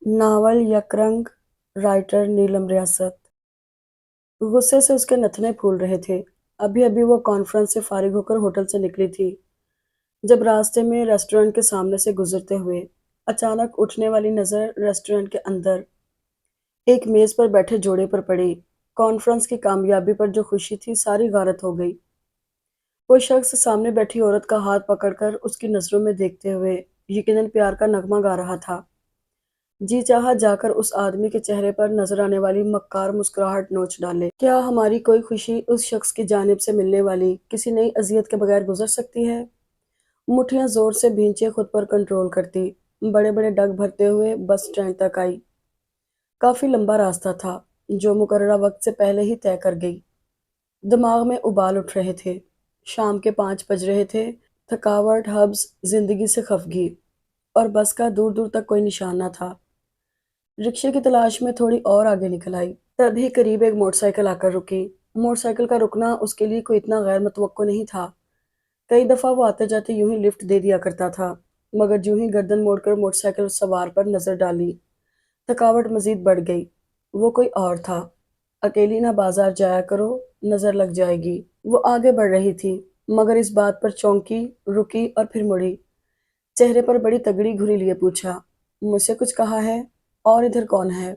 Novel यकरंग। Writer नीलम रियासत। गुस्से से उसके नथने फूल रहे थे। अभी अभी वो कॉन्फ्रेंस से फारिग होकर होटल से निकली थी, जब रास्ते में रेस्टोरेंट के सामने से गुजरते हुए अचानक उठने वाली नज़र रेस्टोरेंट के अंदर एक मेज पर बैठे जोड़े पर पड़ी। कॉन्फ्रेंस की कामयाबी पर जो खुशी थी सारी गारत हो गई। वो शख्स सामने बैठी औरत का हाथ पकड़कर उसकी नज़रों में देखते हुए यकीनन प्यार का नगमा गा रहा था। जी चाहा जाकर उस आदमी के चेहरे पर नजर आने वाली मक्कार मुस्कुराहट नोच डाले। क्या हमारी कोई खुशी उस शख्स की जानिब से मिलने वाली किसी नई अजियत के बगैर गुजर सकती है? मुठियां जोर से भींचे खुद पर कंट्रोल करती, बड़े बड़े डग भरते हुए बस स्टैंड तक आई। काफी लंबा रास्ता था, जो मुकर्ररा वक्त से पहले ही तय कर गई। दिमाग में उबाल उठ रहे थे। शाम के 5 बज रहे थे। थकावट, हब्स, जिंदगी से खफगी, और बस का दूर दूर तक कोई निशान न था। रिक्शे की तलाश में थोड़ी और आगे निकल आई, तभी करीब एक मोटरसाइकिल आकर रुकी। मोटरसाइकिल का रुकना उसके लिए कोई इतना गैर मुतवक्को नहीं था। कई दफा वो आते जाते यूं ही लिफ्ट दे दिया करता था, मगर यूं ही गर्दन मोड़कर मोटरसाइकिल सवार पर नजर डाली, थकावट मजीद बढ़ गई। वो कोई और था। अकेली ना बाजार जाया करो, नजर लग जाएगी। वो आगे बढ़ रही थी, मगर इस बात पर चौंकी, रुकी और फिर मुड़ी। चेहरे पर बड़ी तगड़ी घुरी लिए पूछा, मुझसे कुछ कहा है? और इधर कौन है?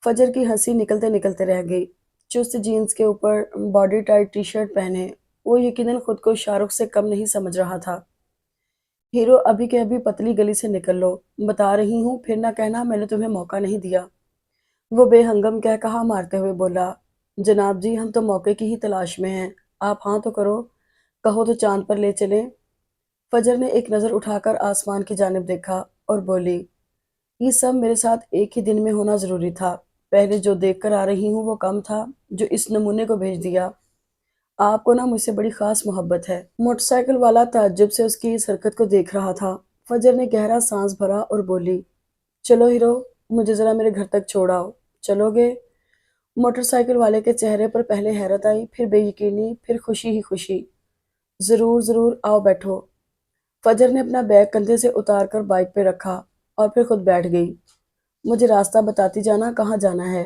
फजर की हंसी निकलते निकलते रह गई। चुस्त जीन्स के ऊपर बॉडी टाइट टी शर्ट पहने वो यकीनन खुद को शाहरुख से कम नहीं समझ रहा था। हीरो अभी के अभी पतली गली से निकल लो, बता रही हूँ, फिर ना कहना मैंने तुम्हें मौका नहीं दिया। वो बेहंगम कह कहा मारते हुए बोला, जनाब जी हम तो मौके की ही तलाश में हैं। आप हाँ तो करो, कहो तो चांद पर ले चलें। फजर ने एक नज़र उठाकर आसमान की जानिब देखा और बोली, ये सब मेरे साथ एक ही दिन में होना जरूरी था। पहले जो देख कर आ रही हूँ वो कम था, जो इस नमूने को भेज दिया। आपको ना मुझसे बड़ी खास मोहब्बत है। मोटरसाइकिल वाला ताज्जुब से उसकी इस हरकत को देख रहा था। फजर ने गहरा सांस भरा और बोली, चलो हीरो, मुझे जरा मेरे घर तक छोड़ाओ। चलोगे? मोटरसाइकिल वाले के चेहरे पर पहले हैरत आई, फिर बेयकीनी, फिर खुशी ही खुशी। जरूर जरूर, आओ बैठो। फजर ने अपना बैग कंधे से उतार कर बाइक पे रखा और फिर खुद बैठ गई। मुझे रास्ता बताती जाना, कहाँ जाना है?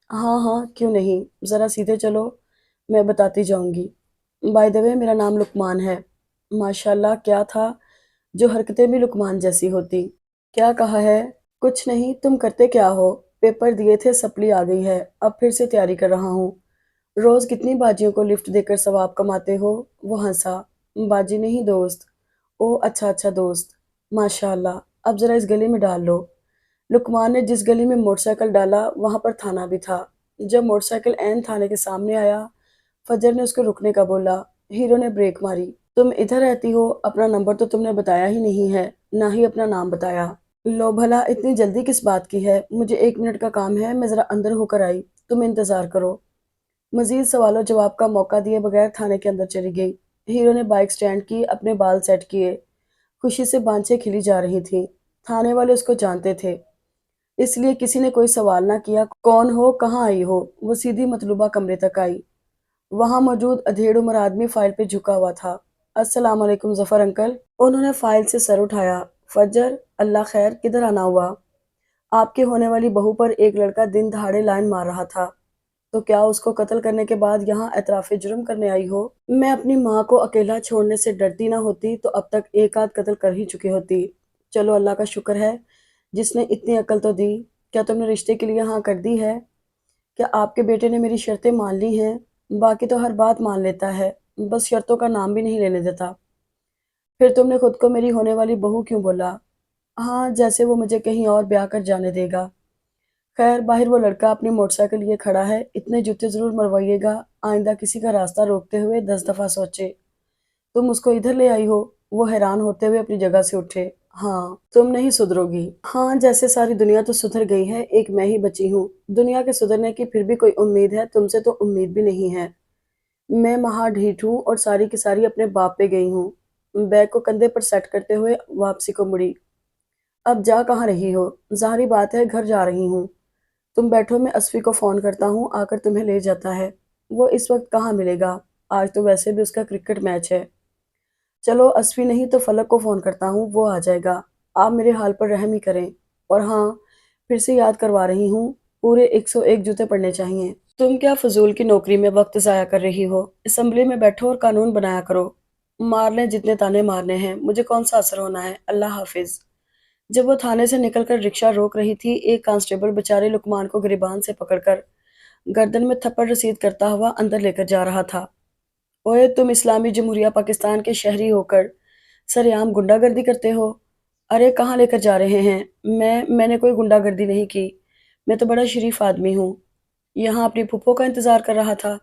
हाँ हाँ, क्यों नहीं, ज़रा सीधे चलो, मैं बताती जाऊंगी। बाय द वे मेरा नाम लुकमान है। माशाल्लाह, क्या था जो हरकतें भी लुकमान जैसी होती। क्या कहा है? कुछ नहीं, तुम करते क्या हो? पेपर दिए थे, सप्ली आ गई है, अब फिर से तैयारी कर रहा हूँ। रोज कितनी बाजियों को लिफ्ट देकर सवाब कमाते हो? वो हंसा। बाजी नहीं, दोस्त। ओ अच्छा अच्छा, दोस्त। माशाल्लाह, अब जरा इस गली में डाल लो। लुकमान ने जिस गली में मोटरसाइकिल डाला वहां पर थाना भी था। जब मोटरसाइकिल ऐन थाने के सामने आया, फजर ने उसको रुकने का बोला। हीरो ने ब्रेक मारी। तुम इधर रहती हो? अपना नंबर तो तुमने बताया ही नहीं है, ना ही अपना नाम बताया। लो भला, इतनी जल्दी किस बात की है? मुझे 1 मिनट का काम है, मैं जरा अंदर होकर आई, तुम इंतजार करो। मजीद सवालों जवाब का मौका दिए बगैर थाने के अंदर चली गई। हीरो ने बाइक स्टैंड की, अपने बाल सेट किए। खुशी से बांछें खिली जा रही थीं। थाने वाले उसको जानते थे, इसलिए किसी ने कोई सवाल ना किया, कौन हो, कहाँ आई हो। वो सीधी मतलूबा कमरे तक आई। वहां मौजूद अधेड़ उम्र आदमी फाइल पे झुका हुआ था। अस्सलाम वालेकुम जफर अंकल। उन्होंने फाइल से सर उठाया। फजर, अल्लाह खैर, किधर आना हुआ? आपके होने वाली बहू पर एक लड़का दिन दहाड़े लाइन मार रहा था, तो क्या उसको कत्ल करने के बाद यहाँ एतराफ़े जुर्म करने आई हो? मैं अपनी माँ को अकेला छोड़ने से डरती ना होती तो अब तक एक आध कत्ल कर ही चुकी होती। चलो, अल्लाह का शुक्र है जिसने इतनी अकल तो दी। क्या तुमने रिश्ते के लिए हाँ कर दी है? क्या आपके बेटे ने मेरी शर्तें मान ली हैं? बाकी तो हर बात मान लेता है, बस शर्तों का नाम भी नहीं लेने देता। फिर तुमने खुद को मेरी होने वाली बहू क्यों बोला? हाँ, जैसे वो मुझे कहीं और ब्याह कर जाने देगा। खैर, बाहर वो लड़का अपनी मोटरसाइकिल लिए खड़ा है, इतने जूते जरूर मरवाइएगा, आइंदा किसी का रास्ता रोकते हुए 10 दफा सोचे। तुम उसको इधर ले आई हो? वो हैरान होते हुए अपनी जगह से उठे। हाँ, तुम नहीं सुधरोगी। हाँ, जैसे सारी दुनिया तो सुधर गई है, एक मैं ही बची हूँ। दुनिया के सुधरने की फिर भी कोई उम्मीद है? तुमसे तो उम्मीद भी नहीं है। मैं महा ढीठ हूँ और सारी की सारी अपने बाप पे गई हूँ। बैग को कंधे पर सेट करते हुए वापसी को मुड़ी। अब जा कहाँ रही हो? जाहिर बात है, घर जा रही हूँ। तुम बैठो, मैं असफी को फोन करता हूँ, आकर तुम्हें ले जाता है। वो इस वक्त कहाँ मिलेगा? आज तो वैसे भी उसका क्रिकेट मैच है। चलो, असफी नहीं तो फलक को फोन करता हूँ, वो आ जाएगा। आप मेरे हाल पर रहम ही करें। और हाँ, फिर से याद करवा रही हूँ, पूरे 101 जूते पड़ने चाहिए। तुम क्या फजूल की नौकरी में वक्त जाया कर रही हो? असेंबली में बैठो और कानून बनाया करो। मार लें जितने ताने मारने हैं, मुझे कौन सा असर होना है। अल्लाह हाफिज। जब वो थाने से निकलकर रिक्शा रोक रही थी, एक कांस्टेबल बेचारे लुकमान को गिरबान से पकड़कर गर्दन में थप्पड़ रसीद करता हुआ अंदर लेकर जा रहा था। ओए, तुम इस्लामी जमहूरिया पाकिस्तान के शहरी होकर सरेआम गुंडागर्दी करते हो? अरे कहाँ लेकर जा रहे हैं? मैंने कोई गुंडागर्दी नहीं की। मैं तो बड़ा शरीफ आदमी हूँ। यहाँ अपनी फूफो का इंतजार कर रहा था।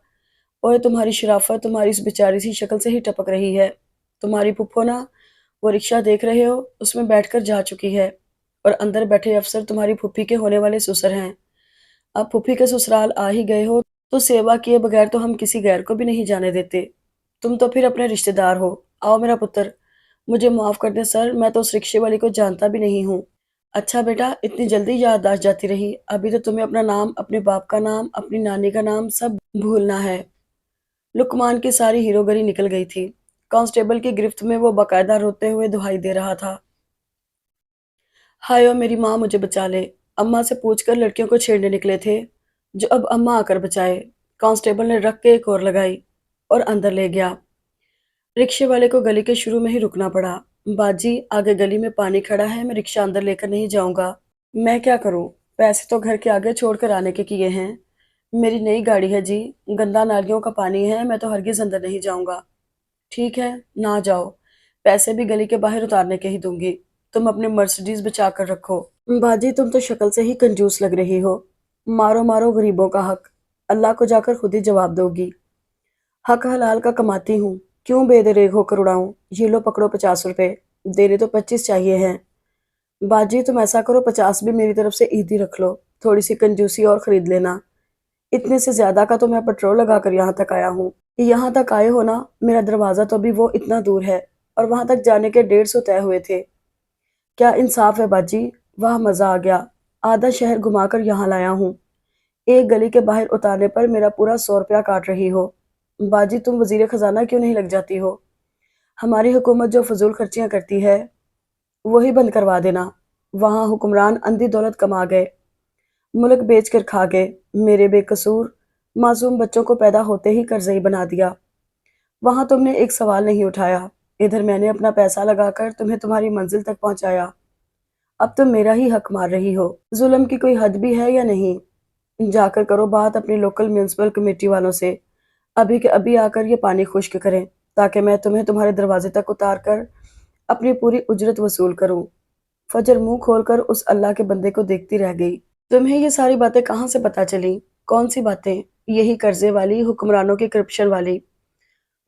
ओए, तुम्हारी शराफत तुम्हारी इस बेचारी सी शक्ल से ही टपक रही है। तुम्हारी फूफो ना, वो रिक्शा देख रहे हो, उसमें बैठकर जा चुकी है। और अंदर बैठे अफसर तुम्हारी फूफी के होने वाले ससुर हैं। अब फूफी के ससुराल आ ही गए हो, तो सेवा किए बगैर तो हम किसी गैर को भी नहीं जाने देते। तुम तो फिर अपने रिश्तेदार हो। आओ मेरा पुत्र। मुझे माफ कर दे सर, मैं तो उस रिक्शे वाली को जानता भी नहीं हूँ। अच्छा बेटा, इतनी जल्दी याददाश्त जाती रही? अभी तो तुम्हें अपना नाम, अपने बाप का नाम, अपनी नानी का नाम सब भूलना है। लुकमान की सारी हीरोगरी निकल गई थी। कांस्टेबल की गिरफ्त में वो बाकायदा रोते हुए दुहाई दे रहा था। हाय ओ मेरी माँ, मुझे बचा ले। अम्मा से पूछकर लड़कियों को छेड़ने निकले थे, जो अब अम्मा आकर बचाए। कांस्टेबल ने रख के एक और लगाई और अंदर ले गया। रिक्शे वाले को गली के शुरू में ही रुकना पड़ा। बाजी, आगे गली में पानी खड़ा है, मैं रिक्शा अंदर लेकर नहीं जाऊंगा। मैं क्या करूं? पैसे तो घर के आगे छोड़कर आने के किए हैं। मेरी नई गाड़ी है जी। गंदा नालियों का पानी है, मैं तो हरगिज अंदर नहीं जाऊंगा। ठीक है, ना जाओ। पैसे भी गली के बाहर उतारने के ही दूंगी। तुम अपने मर्सिडीज बचा कर रखो। बाजी, तुम तो शक्ल से ही कंजूस लग रही हो। मारो मारो गरीबों का हक, अल्लाह को जाकर खुद ही जवाब दोगी। हक हलाल का कमाती हूँ, क्यों बेदरेग होकर उड़ाऊं? ये लो पकड़ो 50 रुपए। देने तो 25 चाहिए हैं। बाजी, तुम ऐसा करो, 50 भी मेरी तरफ से ईदी रख लो। थोड़ी सी कंजूसी और खरीद लेना। इतने से ज्यादा का तो मैं पेट्रोल लगाकर यहाँ तक आया हूँ। यहाँ तक आए हो ना, मेरा दरवाजा तो अभी वो इतना दूर है, और वहां तक जाने के 150 तय हुए थे। क्या इंसाफ है बाजी। वाह, मजा आ गया। आधा शहर घुमाकर यहाँ लाया हूँ। एक गली के बाहर उतारने पर मेरा पूरा 100 रुपया काट रही हो। बाजी, तुम वजीर खजाना क्यों नहीं लग जाती हो? हमारी हुकूमत जो फजूल खर्चियां करती है, वही बंद करवा देना। वहां हुक्मरान अंधी दौलत कमा गए, मुल्क बेचकर खा गए। मेरे बेकसूर मासूम बच्चों को पैदा होते ही कर्जई बना दिया। वहां तुमने एक सवाल नहीं उठाया। इधर मैंने अपना पैसा लगाकर तुम्हें तुम्हारी मंजिल तक पहुंचाया। अब तुम मेरा ही हक मार रही हो। जुल्म की कोई हद भी है या नहीं? जाकर करो बात अपनी लोकल म्यूनिसिपल कमेटी वालों से। अभी के अभी आकर ये पानी खुश्क करें, ताकि मैं तुम्हें तुम्हारे दरवाजे तक उतार कर अपनी पूरी उजरत वसूल करूं। फजर मुंह खोलकर उस अल्लाह के बंदे को देखती रह गई। तुम्हें ये सारी बातें कहाँ से पता चली? कौन सी बातें? यही कर्जे वाली, हुक्मरानों की करप्शन वाली।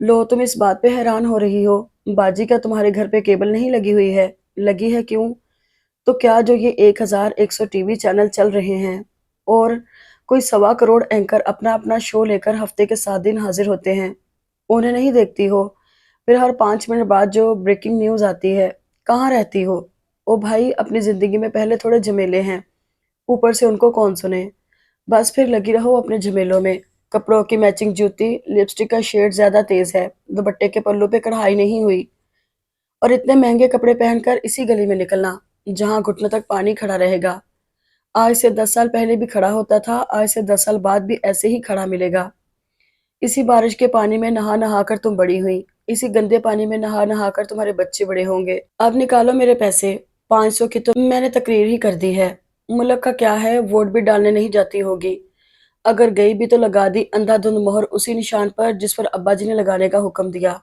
लो, तुम इस बात पे हैरान हो रही हो। बाजी, क्या तुम्हारे घर पे केबल नहीं लगी हुई है? लगी है, क्यों? तो क्या जो ये 1100 टीवी चैनल चल रहे हैं, और कोई 1.25 करोड़ एंकर अपना अपना शो लेकर हफ्ते के 7 दिन हाजिर होते हैं, उन्हें नहीं देखती हो? फिर हर 5 मिनट बाद जो ब्रेकिंग न्यूज आती है, कहाँ रहती हो? ओ भाई, अपनी जिंदगी में पहले थोड़े झमेले हैं, ऊपर से उनको कौन सुने। बस फिर लगी रहो अपने झमेलों में। कपड़ों की मैचिंग जूती, लिपस्टिक का शेड ज्यादा तेज है, दुपट्टे के पल्लू पे कढ़ाई नहीं हुई, और इतने महंगे कपड़े पहनकर इसी गली में निकलना जहां घुटनों तक पानी खड़ा रहेगा। आज से 10 साल पहले भी खड़ा होता था, आज से 10 साल बाद भी ऐसे ही खड़ा मिलेगा। इसी बारिश के पानी में नहा नहा कर तुम बड़ी हुई, इसी गंदे पानी में नहा नहा कर तुम्हारे बच्चे बड़े होंगे। अब निकालो मेरे पैसे। 500 की तो मैंने तकरीर ही कर दी है। मुल्क का क्या है, वोट भी डालने नहीं जाती होगी। अगर गई भी तो लगा दी अंधाधुंध मोहर उसी निशान पर जिस पर अब्बा जी ने लगाने का हुक्म दिया।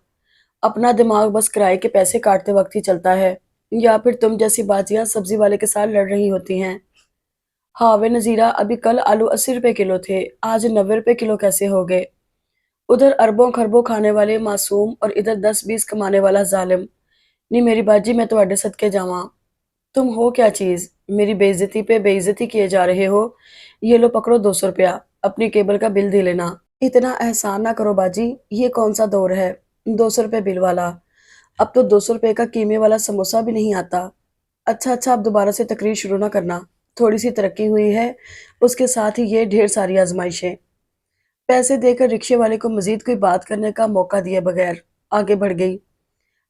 अपना दिमाग बस किराए के पैसे काटते वक्त ही चलता है, या फिर तुम जैसी बाजियां सब्जी वाले के साथ लड़ रही होती हैं। हाँ वे नजीरा, अभी कल आलू 80 रुपए किलो थे, आज 90 रुपए किलो कैसे हो गए? उधर अरबों खरबों खाने वाले मासूम, और इधर 10-20 कमाने वाला जालिम। नहीं मेरी बाजी, मैं तो सदके जावा। तुम हो क्या चीज? मेरी बेइज्जती पे बेइज्जती किए जा रहे हो। ये लो पकड़ो 200 रुपया, अपनी केबल का बिल दे लेना। इतना एहसान ना करो बाजी, ये कौन सा दौर है 200 रुपये बिल वाला? अब तो 200 रुपये का कीमे वाला समोसा भी नहीं आता। अच्छा अच्छा, अब दोबारा से तकरीर शुरू ना करना। थोड़ी सी तरक्की हुई है, उसके साथ ही ये ढेर सारी आजमाइशें। पैसे देकर रिक्शे वाले को मजीद कोई बात करने का मौका दिए बगैर आगे बढ़ गई।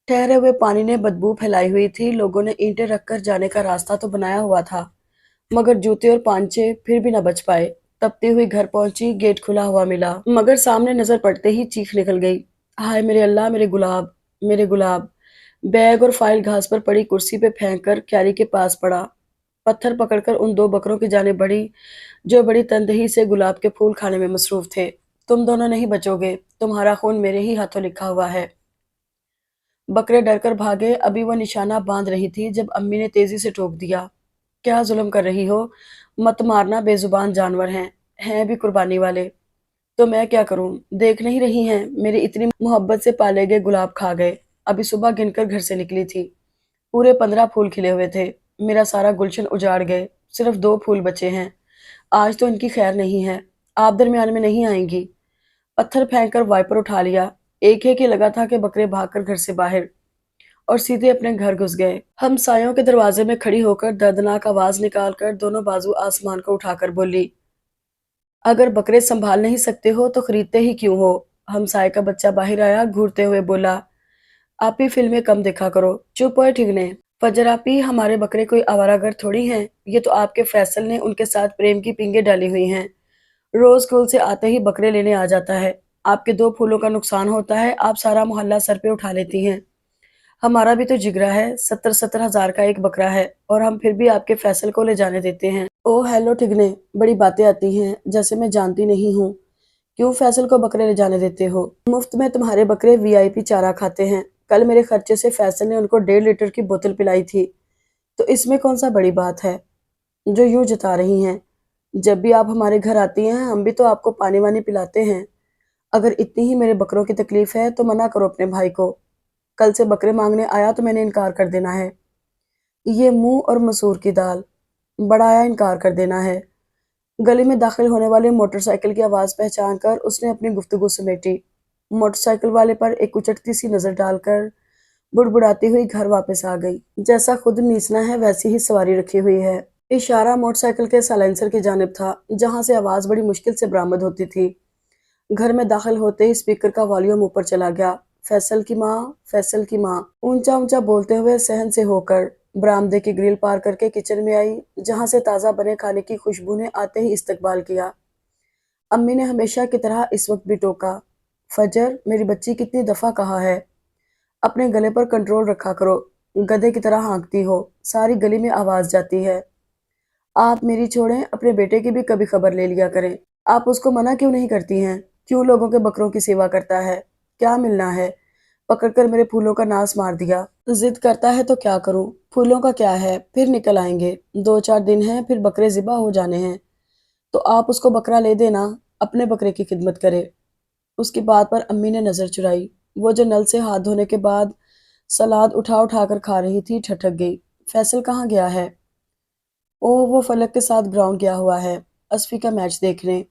ठहरे हुए पानी ने बदबू फैलाई हुई थी। लोगों ने ईंटें रखकर जाने का रास्ता तो बनाया हुआ था, मगर जूते और पांचे फिर भी न बच पाए। तपती हुई घर पहुंची, गेट खुला हुआ मिला, मगर सामने नजर पड़ते ही चीख निकल गई। हाय मेरे अल्लाह, मेरे गुलाब, मेरे गुलाब। बैग और फाइल घास पर पड़ी कुर्सी पे फेंक कर क्यारी के पास पड़ा। पत्थर पकड़कर उन दो बकरों की जाने बढ़ी जो बड़ी तनदही से गुलाब के फूल खाने में मसरूफ थे। तुम दोनों नहीं बचोगे, तुम्हारा खून मेरे ही हाथों लिखा हुआ है। बकरे डरकर भागे। अभी वह निशाना बांध रही थी जब अम्मी ने तेजी से टोक दिया। क्या जुल्म कर रही हो? मत मारना, बेजुबान जानवर हैं भी कुर्बानी वाले। तो मैं क्या करूं? देख नहीं रही हैं, मेरी इतनी मोहब्बत से पाले गए गुलाब खा गए। अभी सुबह गिनकर घर से निकली थी, पूरे 15 फूल खिले हुए थे। मेरा सारा गुलशन उजाड़ गए, सिर्फ 2 फूल बचे हैं। आज तो इनकी खैर नहीं है। आप दरमियान में नहीं आएंगी। पत्थर फेंककर वाइपर उठा लिया। एक ही लगा था कि बकरे भागकर घर से बाहर और सीधे अपने घर घुस गए। हम सायों के दरवाजे में खड़ी होकर दर्दनाक आवाज निकालकर दोनों बाजू आसमान को उठाकर बोली, अगर बकरे संभाल नहीं सकते हो तो खरीदते ही क्यों हो? हमसाये का बच्चा बाहर आया, घूरते हुए बोला, आप ही फिल्में कम देखा करो। चुप है ठिगने। फजर आपी, हमारे बकरे कोई आवारागर थोड़ी हैं। ये तो आपके फैसल ने उनके साथ प्रेम की पींगे डाली हुई हैं। रोज स्कूल से आते ही बकरे लेने आ जाता है। आपके 2 फूलों का नुकसान होता है, आप सारा मोहल्ला सर पे उठा लेती हैं। हमारा भी तो जिगरा है, 70-70 हजार का एक बकरा है और हम फिर भी आपके फैसल को ले जाने देते हैं। ओ हेलो ठिगने, बड़ी बातें आती हैं, जैसे मैं जानती नहीं हूँ। क्यों फैसल को बकरे ले जाने देते हो? मुफ्त में तुम्हारे बकरे वीआईपी चारा खाते हैं। कल मेरे खर्चे से फैसल ने उनको 1.5 लीटर की बोतल पिलाई थी, तो इसमें कौन सा बड़ी बात है जो यूं जता रही हैं? जब भी आप हमारे घर आती हैं हम भी तो आपको पानी वानी पिलाते हैं। अगर इतनी ही मेरे बकरों की तकलीफ है तो मना करो अपने भाई को। कल से बकरे मांगने आया तो मैंने इनकार कर देना है। ये मुंह और मसूर की दाल, बड़ा आया इनकार कर देना है। गली में दाखिल होने वाले मोटरसाइकिल की आवाज पहचान कर उसने अपनी गुफ्तगू समेटी। मोटरसाइकिल वाले पर एक उचटती सी नजर डालकर बुड़बुड़ाती हुई घर वापस आ गई। जैसा खुद नीचना है वैसी ही सवारी रखी हुई है। इशारा मोटरसाइकिल के साइलेंसर की जानिब था, जहां से आवाज बड़ी मुश्किल से बरामद होती थी। घर में दाखिल होते ही स्पीकर का वॉल्यूम ऊपर चला गया। फैसल की माँ, फैसल की माँ, ऊंचा ऊंचा बोलते हुए सहन से होकर बरामदे की ग्रिल पार करके किचन में आई, जहां से ताज़ा बने खाने की खुशबू ने आते ही इस्तकबाल किया। अम्मी ने हमेशा की तरह इस वक्त भी टोका, फजर, मेरी बच्ची कितनी दफा कहा है, अपने गले पर कंट्रोल रखा करो। गधे की तरह हाँकती हो, सारी गली में आवाज जाती है। आप मेरी छोड़ें, अपने बेटे की भी कभी खबर ले लिया करें। आप उसको मना क्यों नहीं करती हैं? क्यों लोगों के बकरों की सेवा करता है? क्या मिलना है? पकड़कर मेरे फूलों का नाश मार दिया। जिद करता है तो क्या करूं? फूलों का क्या है, फिर निकल आएंगे। 2-4 दिन हैं, फिर बकरे ज़िबा हो जाने हैं। तो आप उसको बकरा ले देना, अपने बकरे की खिदमत करे। उसकी बात पर अम्मी ने नजर चुराई। वो जो नल से हाथ धोने के बाद सलाद उठा उठा कर खा रही थी, ठठक गई। फैसल कहाँ गया है? ओह, वो फलक के साथ ग्राउंड गया हुआ है, असफी का मैच देखने।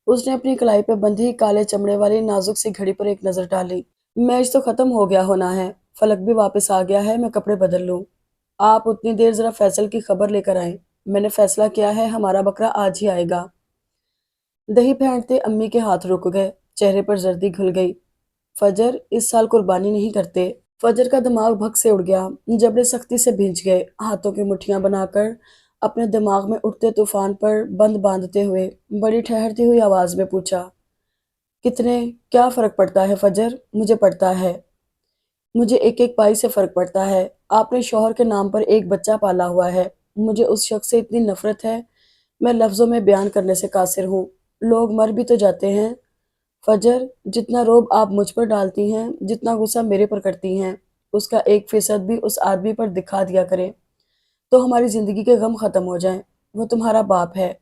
उसने अपनी कलाई पे बंधी काले चमड़े वाली नाजुक सी घड़ी पर एक नजर डाली। मैच तो खत्म हो गया होना है, फलक भी वापस आ गया है, मैं कपड़े बदल लूं। आप उतनी देर जरा फैसल की खबर लेकर आए। मैंने फैसला किया है, हमारा बकरा आज ही आएगा। दही फेंटते अम्मी के हाथ रुक गए, चेहरे पर जर्दी घुल गई। फजर, इस साल कुर्बानी नहीं करते। फजर का दिमाग भग से उड़ गया, जबड़े सख्ती से भींच गए। हाथों की मुट्ठियां बनाकर अपने दिमाग में उठते तूफान पर बंद बांधते हुए बड़ी ठहरती हुई आवाज में पूछा, कितने? क्या फर्क पड़ता है फजर? मुझे पड़ता है। मुझे एक एक पाई से फर्क पड़ता है। आपने शौहर के नाम पर एक बच्चा पाला हुआ है। मुझे उस शख्स से इतनी नफरत है, मैं लफ्जों में बयान करने से कासिर हूँ। लोग मर भी तो जाते हैं। फजर, जितना रोब आप मुझ पर डालती हैं, जितना गुस्सा मेरे पर करती हैं, उसका 1% भी उस आदमी पर दिखा दिया करें तो हमारी जिंदगी के गम खत्म हो जाएं। वो तुम्हारा बाप है,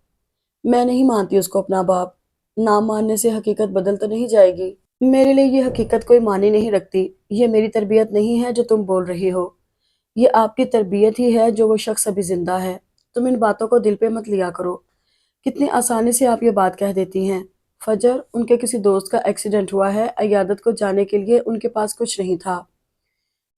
मैं नहीं मानती उसको अपना बाप। नाम मानने से हकीकत बदल तो नहीं जाएगी। मेरे लिए ये हकीकत कोई मानी नहीं रखती। ये मेरी तरबियत नहीं है जो तुम बोल रही हो, ये आपकी तरबियत ही है जो वो शख्स अभी जिंदा है। तुम इन बातों को दिल पे मत लिया करो। कितनी आसानी से आप ये बात कह देती हैं। फजर, उनके किसी दोस्त का एक्सीडेंट हुआ है, अयादत को जाने के लिए उनके पास कुछ नहीं था।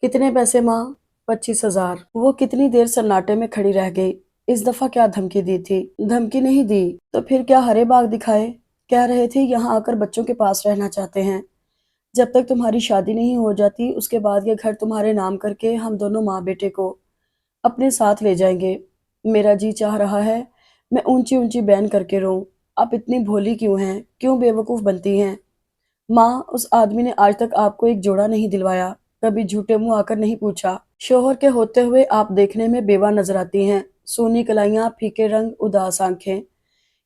कितने पैसे माँ? 25,000। वो कितनी देर सन्नाटे में खड़ी रह गई। इस दफा क्या धमकी दी थी? धमकी नहीं दी तो फिर क्या हरे बाग दिखाए? कह रहे थे यहाँ आकर बच्चों के पास रहना चाहते हैं। जब तक तुम्हारी शादी नहीं हो जाती उसके बाद ये घर तुम्हारे नाम करके हम दोनों माँ बेटे को अपने साथ ले जाएंगे। मेरा जी चाह रहा है मैं ऊंची ऊंची बैन करके रोऊं। आप इतनी भोली क्यों हैं, क्यों बेवकूफ़ बनती हैं? माँ, उस आदमी ने आज तक आपको एक जोड़ा नहीं दिलवाया, कभी झूठे मुंह आकर नहीं पूछा। शोहर के होते हुए आप देखने में बेवा नजर आती हैं। सोनी कलाइयाँ, फीके रंग, उदास आंखें,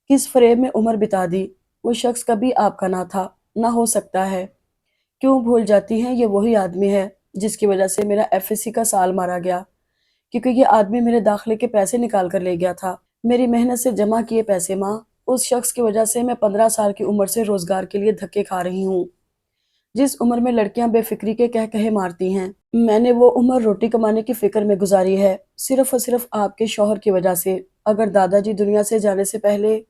किस फरेब में उम्र बिता दी। वो शख्स कभी आपका ना था, ना हो सकता है। क्यों भूल जाती हैं ये वही आदमी है जिसकी वजह से मेरा एफएससी का साल मारा गया, क्योंकि ये आदमी मेरे दाखिले के पैसे निकाल कर ले गया था। मेरी मेहनत से जमा किए पैसे माँ, उस शख्स की वजह से मैं 15 साल की उम्र से रोजगार के लिए धक्के खा रही हूँ। जिस उम्र में लड़कियां बेफिक्री के कह कहे मारती हैं, मैंने वो उम्र रोटी कमाने की फिक्र में गुजारी है, सिर्फ और सिर्फ आपके शौहर की वजह से। अगर दादाजी दुनिया से जाने से पहले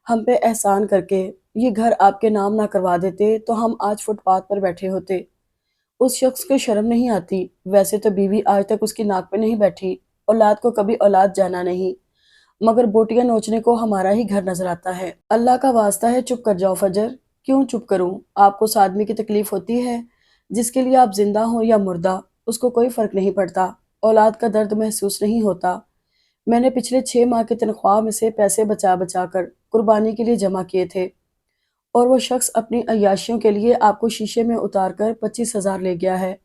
हम पे एहसान करके ये घर आपके नाम ना करवा देते तो हम आज फुटपाथ पर बैठे होते। उस शख्स को शर्म नहीं आती? वैसे तो बीवी आज तक उसकी नाक पे नहीं बैठी, औलाद को कभी औलाद जाना नहीं, मगर बोटियां नोचने को हमारा ही घर नजर आता है। अल्लाह का वास्ता है चुप कर जाओ फजर। क्यों चुप करूं? आपको उस आदमी की तकलीफ होती है जिसके लिए आप जिंदा हो या मुर्दा, उसको कोई फर्क नहीं पड़ता। औलाद का दर्द महसूस नहीं होता। मैंने पिछले 6 माह की तनख्वाह में से पैसे बचा बचा कर कुर्बानी के लिए जमा किए थे, और वो शख्स अपनी अय्याशियों के लिए आपको शीशे में उतार कर 25,000 ले गया है।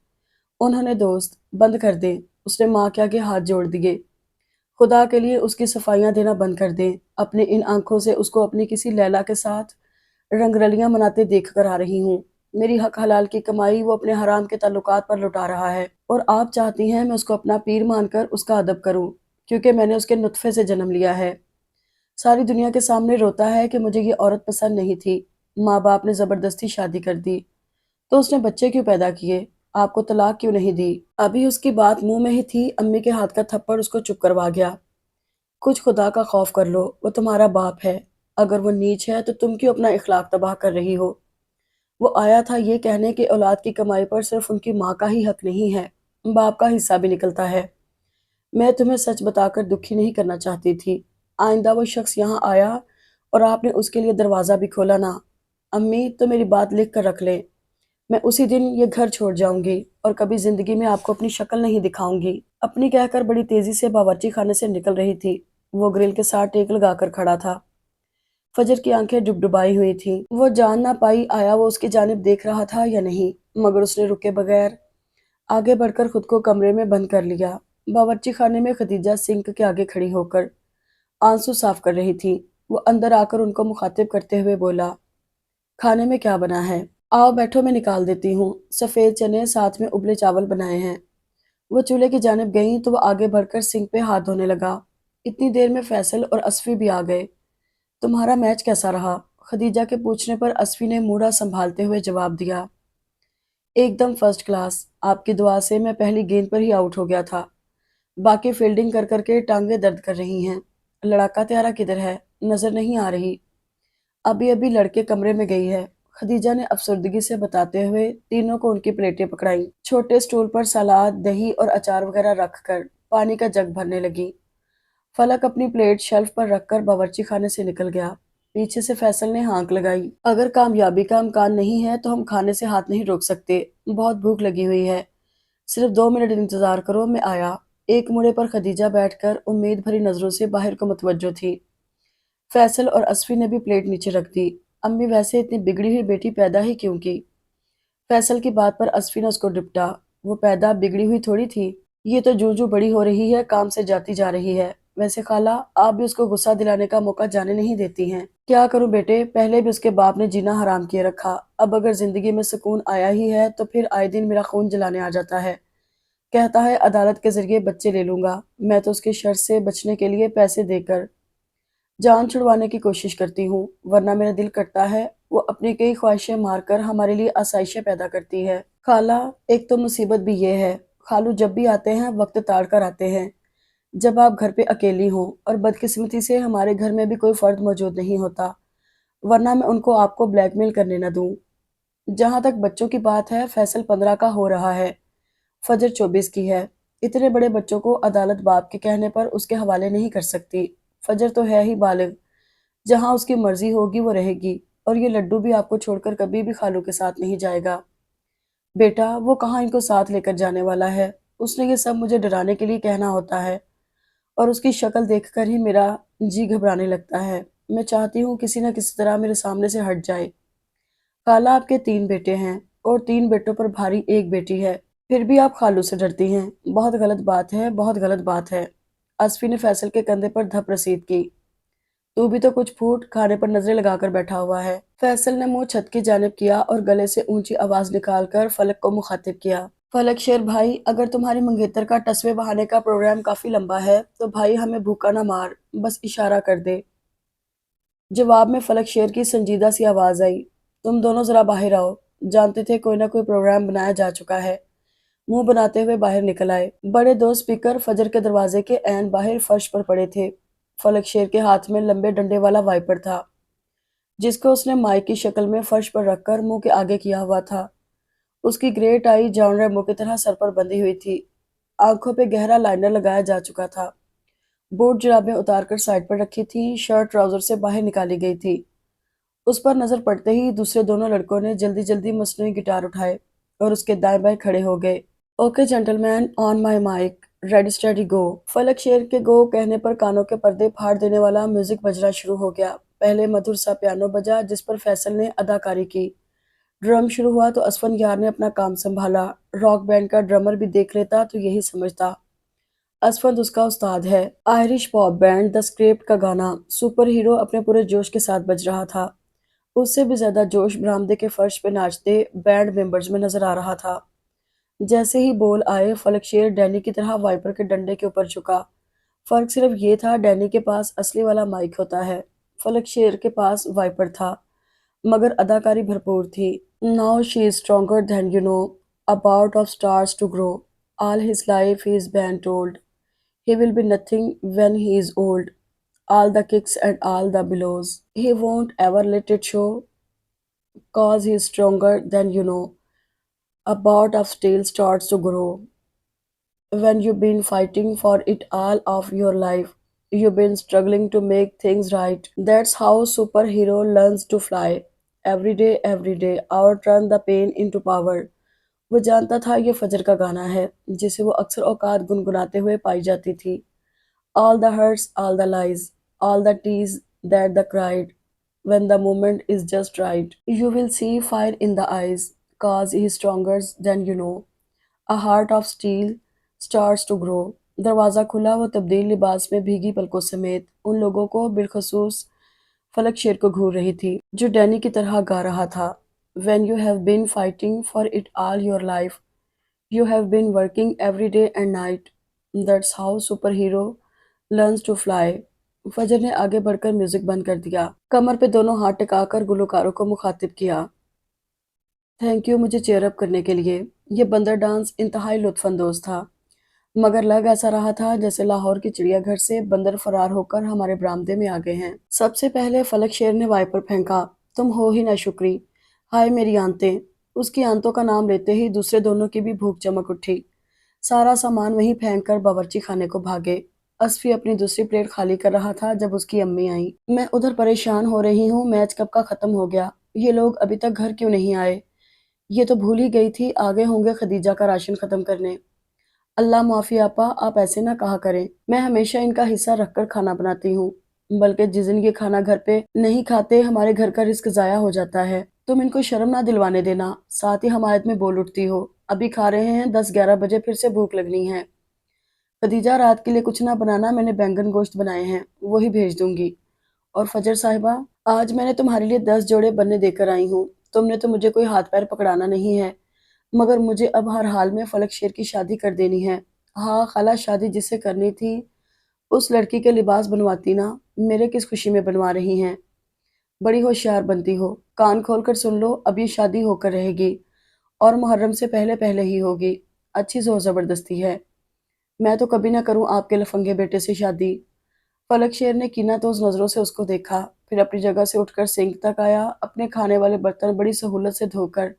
उन्होंने दोस्त बंद कर दे। उसने माँ के आगे हाथ जोड़ दिए। खुदा के लिए उसकी सफाइयाँ देना बंद कर दें। अपनी इन आंखों से उसको अपनी किसी लैला के साथ रंगरलियां मनाते देख कर आ रही हूँ। मेरी हक हलाल की कमाई वो अपने हराम के ताल्लुकात पर लुटा रहा है, और आप चाहती हैं मैं उसको अपना पीर मानकर उसका अदब करूँ, क्योंकि मैंने उसके नुत्फे से जन्म लिया है। सारी दुनिया के सामने रोता है कि मुझे ये औरत पसंद नहीं थी। माँ बाप ने ज़बरदस्ती शादी कर दी, तो उसने बच्चे क्यों पैदा किए? आपको तलाक क्यों नहीं दी? अभी उसकी बात मुंह में ही थी, अम्मी के हाथ का थप्पड़ उसको चुप करवा गया। कुछ खुदा का खौफ कर लो, वो तुम्हारा बाप है। अगर वो नीच है तो तुम क्यों अपना इखलाक तबाह कर रही हो? वो आया था ये कहने कि औलाद की कमाई पर सिर्फ उनकी माँ का ही हक नहीं है, बाप का हिस्सा भी निकलता है। मैं तुम्हें सच बताकर दुखी नहीं करना चाहती थी। आइंदा वो शख्स यहाँ आया और आपने उसके लिए दरवाज़ा भी खोला ना। अम्मी, तो मेरी बात लिख कर रख लें। मैं उसी दिन ये घर छोड़ जाऊंगी और कभी जिंदगी में आपको अपनी शक्ल नहीं दिखाऊंगी। अपनी कहकर बड़ी तेजी से बावर्ची खाने से निकल रही थी। वो ग्रिल के साथ टेक लगाकर खड़ा था। फजर की आंखें डुबडुबाई हुई थीं। वो जान ना पाई आया वो उसकी जानिब देख रहा था या नहीं, मगर उसने रुके बगैर आगे बढ़कर खुद को कमरे में बंद कर लिया। बावर्ची खाने में खदीजा सिंक के आगे खड़ी होकर आंसू साफ कर रही थी। वो अंदर आकर उनको मुखातिब करते हुए बोला, खाने में क्या बना है? आओ बैठो, मैं निकाल देती हूँ। सफ़ेद चने साथ में उबले चावल बनाए हैं। वो चूल्हे की जानिब गईं तो वो आगे बढ़कर सिंक पे हाथ धोने लगा। इतनी देर में फैसल और असफी भी आ गए। तुम्हारा मैच कैसा रहा? खदीजा के पूछने पर असफी ने मूड़ा संभालते हुए जवाब दिया, एकदम फर्स्ट क्लास। आपकी दुआ से मैं पहली गेंद पर ही आउट हो गया था। बाकी फील्डिंग कर करके टांगे दर्द कर रही हैं। लड़ाका त्यारा किधर है? नजर नहीं आ रही। अभी अभी लड़के कमरे में गई है। खदीजा ने अफसरदगी से बताते हुए तीनों को उनकी प्लेटें पकड़ाई। छोटे स्टूल पर सलाद, दही और अचार वगैरह रखकर पानी का जग भरने लगी। फलक अपनी प्लेट शेल्फ पर रखकर बावर्ची खाने से निकल गया। पीछे से फैसल ने हाँक लगाई, अगर कामयाबी का इम्कान नहीं है तो हम खाने से हाथ नहीं रोक सकते। बहुत भूख लगी हुई है। सिर्फ 2 मिनट इंतजार करो, मैं आया। एक मुड़े पर खदीजा बैठकर उम्मीद भरी नजरों से बाहर को मुतवज्जो थी। फैसल और असफी ने भी प्लेट नीचे रख दी। अम्मी, वैसे इतनी बिगड़ी हुई बेटी पैदा ही क्यों की? फैसल की बात पर असफी ने उसको डिपटा। वो पैदा बिगड़ी हुई थोड़ी थी। ये तो जूं जूं बड़ी हो रही है काम से जाती जा रही है। वैसे खाला, आप भी उसको गुस्सा दिलाने का मौका जाने नहीं देती हैं। क्या करूं बेटे, पहले भी उसके बाप ने जीना हराम किए रखा। अब अगर जिंदगी में सुकून आया ही है तो फिर आए दिन मेरा खून जलाने आ जाता है। कहता है अदालत के जरिए बच्चे ले लूंगा। मैं तो उसकी शर्त से बचने के लिए पैसे देकर जान छुड़वाने की कोशिश करती हूँ, वरना मेरा दिल करता है वो अपनी कई ख्वाहिशें मारकर हमारे लिए आसाइशें पैदा करती है। खाला, एक तो मुसीबत भी ये है, खालू जब भी आते हैं वक्त ताड़ कर आते हैं, जब आप घर पे अकेली हो, और बदकिस्मती से हमारे घर में भी कोई फर्द मौजूद नहीं होता, वरना मैं उनको आपको ब्लैकमेल करने न दूँ। जहाँ तक बच्चों की बात है, फैसल 15 का हो रहा है, फजर 24 की है। इतने बड़े बच्चों को अदालत बाप के कहने पर उसके हवाले नहीं कर सकती। फजर तो है ही बालिग, जहाँ उसकी मर्जी होगी वो रहेगी, और ये लड्डू भी आपको छोड़कर कभी भी खालू के साथ नहीं जाएगा। बेटा, वो कहाँ इनको साथ लेकर जाने वाला है? उसने ये सब मुझे डराने के लिए कहना होता है, और उसकी शक्ल देखकर ही मेरा जी घबराने लगता है। मैं चाहती हूँ किसी न किसी तरह मेरे सामने से हट जाए। खाला, आपके 3 बेटे हैं और 3 बेटों पर भारी एक बेटी है। फिर भी आप खालू से डरती हैं। बहुत गलत बात है, बहुत गलत बात है। असफी ने फैसल के कंधे पर धप रसीद की। तू भी तो कुछ फूट खाने पर नजरें लगाकर बैठा हुआ है। फैसल ने मुंह छत की जानिब किया और गले से ऊंची आवाज निकालकर फलक को मुखातिब किया। फलक शेर भाई, अगर तुम्हारी मंगेतर का टसवे बहाने का प्रोग्राम काफी लंबा है तो भाई हमें भूखा ना मार, बस इशारा कर दे। जवाब में फलक शेर की संजीदा सी आवाज आई। तुम दोनों जरा बाहर आओ। जानते थे कोई ना कोई प्रोग्राम बनाया जा चुका है। मुंह बनाते हुए बाहर निकल आए। बड़े दो स्पीकर फजर के दरवाजे के ऐन बाहर फर्श पर पड़े थे। फलक शेर के हाथ में लंबे डंडे वाला वाइपर था, जिसको उसने माइक की शक्ल में फर्श पर रखकर मुंह के आगे किया हुआ था। उसकी ग्रे टाई जॉन मुंह की तरह सर पर बंधी हुई थी। आंखों पे गहरा लाइनर लगाया जा चुका था। बूट जुराबें उतारकर साइड पर रखी थी, शर्ट ट्राउजर से बाहर निकाली गई थी। उस पर नजर पड़ते ही दूसरे दोनों लड़कों ने जल्दी जल्दी मसनूई गिटार उठाए और उसके दाएं बाएं खड़े हो गए। Okay gentleman, on my mic, ready steady go. Falak Sher के गो कहने पर कानों के पर्दे फाड़ देने वाला म्यूजिक बजना शुरू हो गया। पहले मधुर सा पियानो बजा जिस पर फैसल ने अदाकारी की। ड्रम शुरू हुआ तो असफन यार ने अपना काम संभाला। रॉक बैंड का ड्रमर भी देख लेता तो यही समझता असफंद उसका उस्ताद है। Irish pop band the script का गाना सुपर हीरो अपने पूरे जोश के साथ बज रहा था। उससे भी ज्यादा जोश बरामदे के फर्श पे नाचते बैंड मेंबर्स में नजर आ रहा था। जैसे ही बोल आए, फलक शेर डैनी की तरह वाइपर के डंडे के ऊपर झुका। फर्क सिर्फ ये था, डैनी के पास असली वाला माइक होता है, फलक शेर के पास वाइपर था, मगर अदाकारी भरपूर थी। Now she is stronger than you know, about of stars to grow, all his life he is been told, he will be nothing when he is old, all the kicks and all the blows, he won't ever let it show, cause he is stronger than you know, a bout of steel starts to grow. When you've been fighting for it all of your life, you've been struggling to make things right. That's how superhero learns to fly. Every day, outrun the pain into power. वो जानता था ये फजर का गाना है, जिसे वो अक्सर औकात गुनगुनाते हुए पाई जाती थी। All the hurts, all the lies, all the tears that the cried. When the moment is just right, you will see fire in the eyes, cause he is stronger than you know. A heart of steel starts to grow. दरवाज़ा खुला, वो तब्दील लिबास में भीगी पलकों समेत उन लोगों को बिलखसूस फलक शेर को घूर रही थी, जो डैनी की तरह गा रहा था। When you have been fighting for it all your life, you have been working every day and night. That's how superhero learns to fly. फजर ने आगे बढ़कर म्यूजिक बंद कर दिया, कमर पे दोनों हाथ टिकाकर गुलकारों को मुखातिब किया। थैंक यू मुझे चेयर अप करने के लिए। ये बंदर डांस इंतहाई लुत्फानंदोज था, मगर लग ऐसा रहा था जैसे लाहौर की चिड़ियाघर से बंदर फरार होकर हमारे बरामदे में आ गए हैं। सबसे पहले फलक शेर ने वाइपर फेंका। तुम हो ही ना शुक्री। हाय मेरी आंतें। उसकी आंतों का नाम लेते ही दूसरे दोनों की भी भूख चमक उठी। सारा सामान वहीं फेंक कर बावर्ची खाने को भागे। असफी अपनी दूसरी प्लेट खाली कर रहा था जब उसकी अम्मी आई। मैं उधर परेशान हो रही हूँ, मैच कब का खत्म हो गया, ये लोग अभी तक घर क्यों नहीं आए। ये तो भूल ही गई थी, आगे होंगे खदीजा का राशन खत्म करने। अल्लाह माफ़ी आपा, आप ऐसे ना कहा करें, मैं हमेशा इनका हिस्सा रखकर खाना बनाती हूँ, बल्कि जिस दिन ये खाना घर पे नहीं खाते हमारे घर का रिस्क ज़ाया हो जाता है। तुम इनको शर्म ना दिलवाने देना। साथ ही हमायत में बोल उठती हो, अभी खा रहे हैं, 10-11 बजे फिर से भूख लगनी है। खदीजा, रात के लिए कुछ ना बनाना, मैंने बैंगन गोश्त बनाए हैं, वही भेज दूंगी। और फजर साहिबा, आज मैंने तुम्हारे लिए 10 जोड़े बनने देकर आई हूँ। तुमने तो मुझे कोई हाथ पैर पकड़ाना नहीं है, मगर मुझे अब हर हाल में फलक शेर की शादी कर देनी है। हाँ खाला, शादी जिससे करनी थी उस लड़की के लिबास बनवाती ना, मेरे किस खुशी में बनवा रही हैं। बड़ी होशियार बनती हो, कान खोल कर सुन लो, अब ये शादी होकर रहेगी और मुहर्रम से पहले पहले ही होगी। अच्छी जोर जबरदस्ती है। मैं तो कभी ना करूं आपके लफंगे बेटे से शादी। फलक शेर ने कीनातोज नजरों से उसको देखा, फिर अपनी जगह से उठकर सिंक तक आया, अपने खाने वाले बर्तन बड़ी सहूलत से धोकर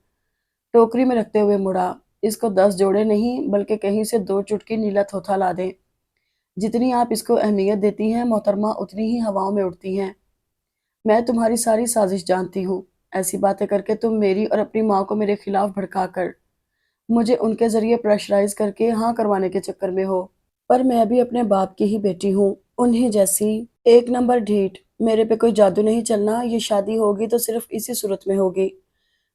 टोकरी में रखते हुए मुड़ा। इसको 10 जोड़े नहीं बल्कि कहीं से 2 चुटकी नीला थोथा ला दें। जितनी आप इसको अहमियत देती हैं मोहतरमा, उतनी ही हवाओं में उड़ती हैं। मैं तुम्हारी सारी साजिश जानती हूँ। ऐसी बातें करके तुम मेरी और अपनी माँ को मेरे खिलाफ भड़का कर मुझे उनके जरिए प्रेशराइज करके हाँ करवाने के चक्कर में हो। पर मैं भी अपने बाप की ही बेटी हूँ, उन्हीं जैसी। एक नंबर ढीठ। मेरे पे कोई जादू नहीं चलना, ये शादी होगी तो सिर्फ इसी सूरत में होगी